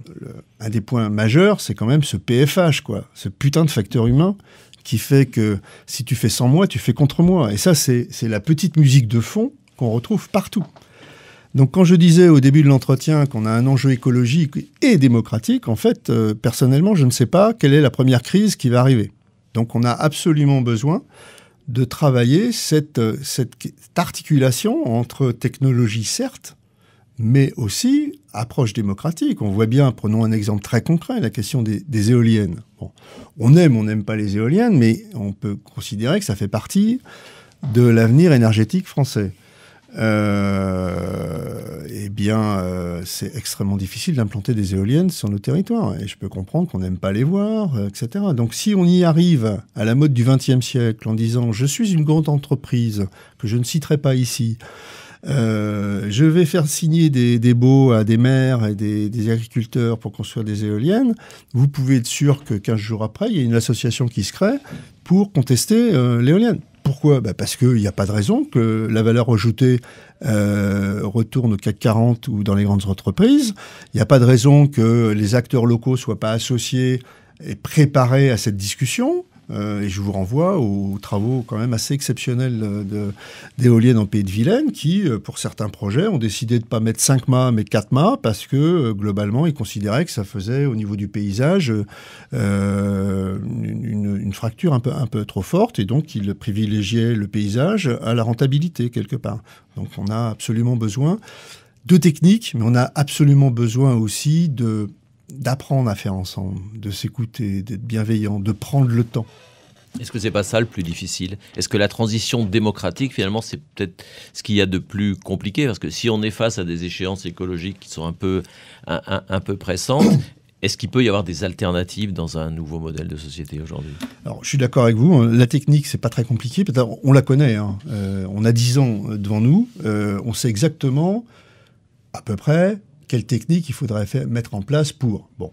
un des points majeurs, c'est quand même ce PFH, ce putain de facteur humain, qui fait que si tu fais sans moi, tu fais contre moi. Et ça, c'est la petite musique de fond qu'on retrouve partout. Donc quand je disais au début de l'entretien qu'on a un enjeu écologique et démocratique, en fait, personnellement, je ne sais pas quelle est la première crise qui va arriver. Donc on a absolument besoin de travailler cette articulation entre technologie, certes, mais aussi approche démocratique. On voit bien, prenons un exemple très concret, la question des éoliennes. Bon, on n'aime pas les éoliennes, mais on peut considérer que ça fait partie de l'avenir énergétique français. C'est extrêmement difficile d'implanter des éoliennes sur nos territoires. Et je peux comprendre qu'on n'aime pas les voir, etc. Donc si on y arrive à la mode du XXe siècle en disant « je suis une grande entreprise que je ne citerai pas ici », je vais faire signer des baux à des maires et des agriculteurs pour construire des éoliennes. Vous pouvez être sûr que 15 jours après, il y a une association qui se crée pour contester l'éolienne. Pourquoi ? Parce qu'il n'y a pas de raison que la valeur ajoutée retourne au CAC 40 ou dans les grandes entreprises. Il n'y a pas de raison que les acteurs locaux ne soient pas associés et préparés à cette discussion. Et je vous renvoie aux travaux quand même assez exceptionnels d'éoliennes en Pays de Vilaine qui, pour certains projets, ont décidé de ne pas mettre 5 mâts mais 4 mâts parce que, globalement, ils considéraient que ça faisait, au niveau du paysage, une fracture un peu trop forte et donc ils privilégiaient le paysage à la rentabilité, quelque part. Donc on a absolument besoin de techniques, mais on a absolument besoin aussi d'apprendre à faire ensemble, de s'écouter, d'être bienveillant, de prendre le temps. Est-ce que c'est pas ça le plus difficile ? Est-ce que la transition démocratique, finalement, c'est peut-être ce qu'il y a de plus compliqué ? Parce que si on est face à des échéances écologiques qui sont un peu pressantes, est-ce qu'il peut y avoir des alternatives dans un nouveau modèle de société aujourd'hui ? Alors, je suis d'accord avec vous. La technique, c'est pas très compliqué. Peut-être, on la connaît. On a 10 ans devant nous. On sait exactement, à peu près, quelle technique il faudrait mettre en place pour. Bon.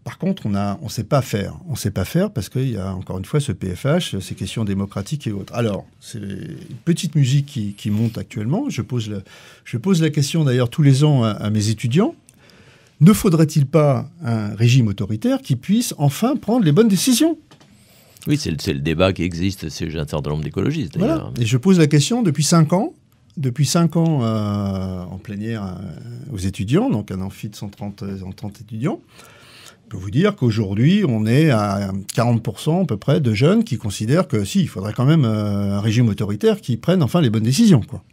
Par contre, on ne sait pas faire. On ne sait pas faire parce qu'il y a, encore une fois, ce PFH, ces questions démocratiques et autres. Alors, c'est une petite musique qui monte actuellement. Je pose la question, d'ailleurs, tous les ans à mes étudiants. Ne faudrait-il pas un régime autoritaire qui puisse enfin prendre les bonnes décisions ? Oui, c'est le débat qui existe chez un certain nombre d'écologistes. Voilà. Et je pose la question depuis 5 ans. Depuis 5 ans, en plénière aux étudiants, donc un amphi de 130 étudiants, je peux vous dire qu'aujourd'hui, on est à 40% à peu près de jeunes qui considèrent que si, il faudrait quand même un régime autoritaire qui prenne enfin les bonnes décisions, quoi.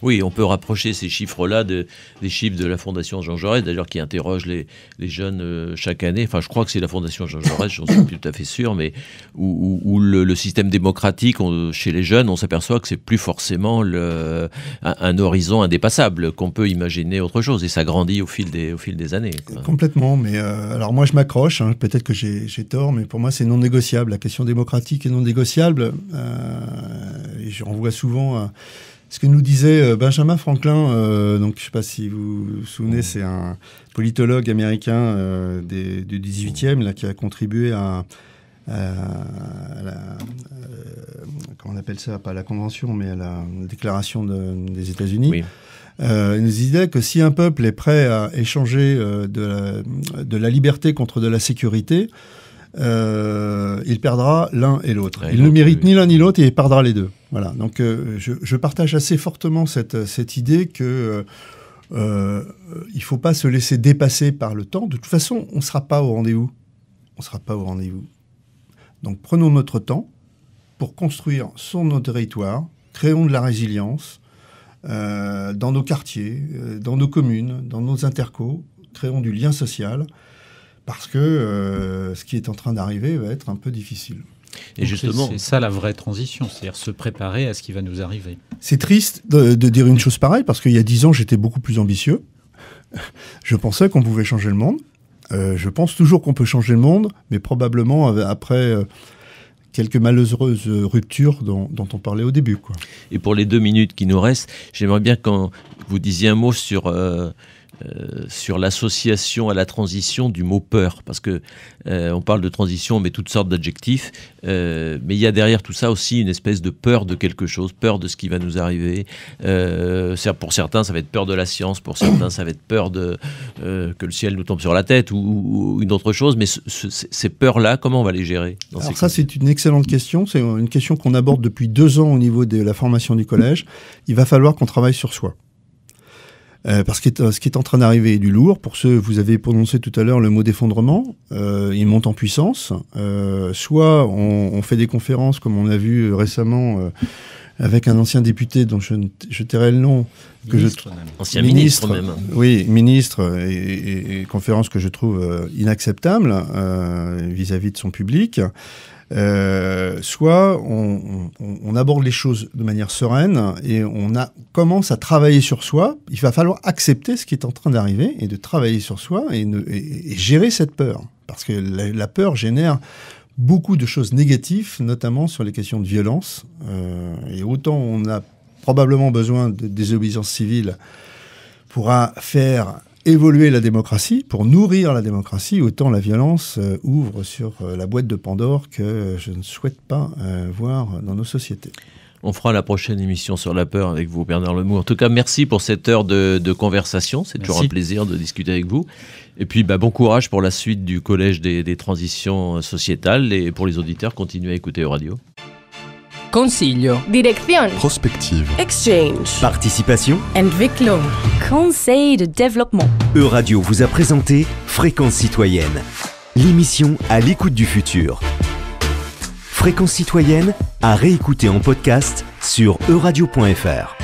Oui, on peut rapprocher ces chiffres-là des chiffres de la Fondation Jean Jaurès, d'ailleurs, qui interroge les jeunes chaque année. Enfin, je crois que c'est la Fondation Jean Jaurès, je ne suis tout à fait sûr, mais où le système démocratique, chez les jeunes, on s'aperçoit que c'est plus forcément un horizon indépassable, qu'on peut imaginer autre chose, et ça grandit au fil des années, quoi. Complètement, mais alors moi je m'accroche, peut-être que j'ai tort, mais pour moi c'est non négociable. La question démocratique est non négociable, et je renvoie souvent à ce que nous disait Benjamin Franklin, donc je ne sais pas si vous vous souvenez, c'est un politologue américain du 18e là, qui a contribué à la comment on appelle ça, pas la convention, mais à la déclaration des États-Unis. Oui. Il nous disait que si un peuple est prêt à échanger de la liberté contre de la sécurité, il perdra l'un et l'autre. Il ne mérite ni l'un ni l'autre et il perdra les deux. Voilà, donc je partage assez fortement cette idée que il ne faut pas se laisser dépasser par le temps. De toute façon, on ne sera pas au rendez-vous. On ne sera pas au rendez-vous. Donc prenons notre temps pour construire sur notre territoire, créons de la résilience dans nos quartiers, dans nos communes, dans nos intercos, créons du lien social, parce que ce qui est en train d'arriver va être un peu difficile. Et justement, c'est ça la vraie transition, c'est-à-dire se préparer à ce qui va nous arriver. C'est triste de dire une chose pareille, parce qu'il y a 10 ans, j'étais beaucoup plus ambitieux. Je pensais qu'on pouvait changer le monde. Je pense toujours qu'on peut changer le monde, mais probablement après quelques malheureuses ruptures dont on parlait au début, quoi. Et pour les 2 minutes qui nous restent, j'aimerais bien quand vous disiez un mot sur l'association à la transition du mot peur, parce que on parle de transition, on met toutes sortes d'adjectifs, mais il y a derrière tout ça aussi une espèce de peur de quelque chose, peur de ce qui va nous arriver. Pour certains, ça va être peur de la science, pour certains, ça va être peur que le ciel nous tombe sur la tête ou une autre chose, mais ces peurs-là, comment on va les gérer Alors ça, c'est une excellente question. C'est une question qu'on aborde depuis 2 ans au niveau de la formation du collège. Il va falloir qu'on travaille sur soi. Parce que ce qui est en train d'arriver est du lourd. Pour ceux, vous avez prononcé tout à l'heure le mot d'effondrement, il monte en puissance. Soit on fait des conférences, comme on a vu récemment avec un ancien député dont je tairai le nom. Ancien ministre même. Oui, ministre, et conférence que je trouve inacceptable vis-à-vis de son public. Soit on aborde les choses de manière sereine et commence à travailler sur soi. Il va falloir accepter ce qui est en train d'arriver et de travailler sur soi et gérer cette peur. Parce que la peur génère beaucoup de choses négatives, notamment sur les questions de violence. Et autant on a probablement besoin de désobéissance civile pour faire évoluer la démocratie, pour nourrir la démocratie, autant la violence ouvre sur la boîte de Pandore que je ne souhaite pas voir dans nos sociétés. On fera la prochaine émission sur la peur avec vous, Bernard Lemou. En tout cas, merci pour cette heure de conversation. C'est toujours un plaisir de discuter avec vous. Et puis, bon courage pour la suite du Collège des transitions sociétales. Et pour les auditeurs, continuez à écouter Euradio. Consiglio. Direction. Prospective. Exchange. Participation. Entwicklung. Conseil de développement. Euradio vous a présenté Fréquence citoyenne, l'émission à l'écoute du futur. Fréquence citoyenne à réécouter en podcast sur euradio.fr.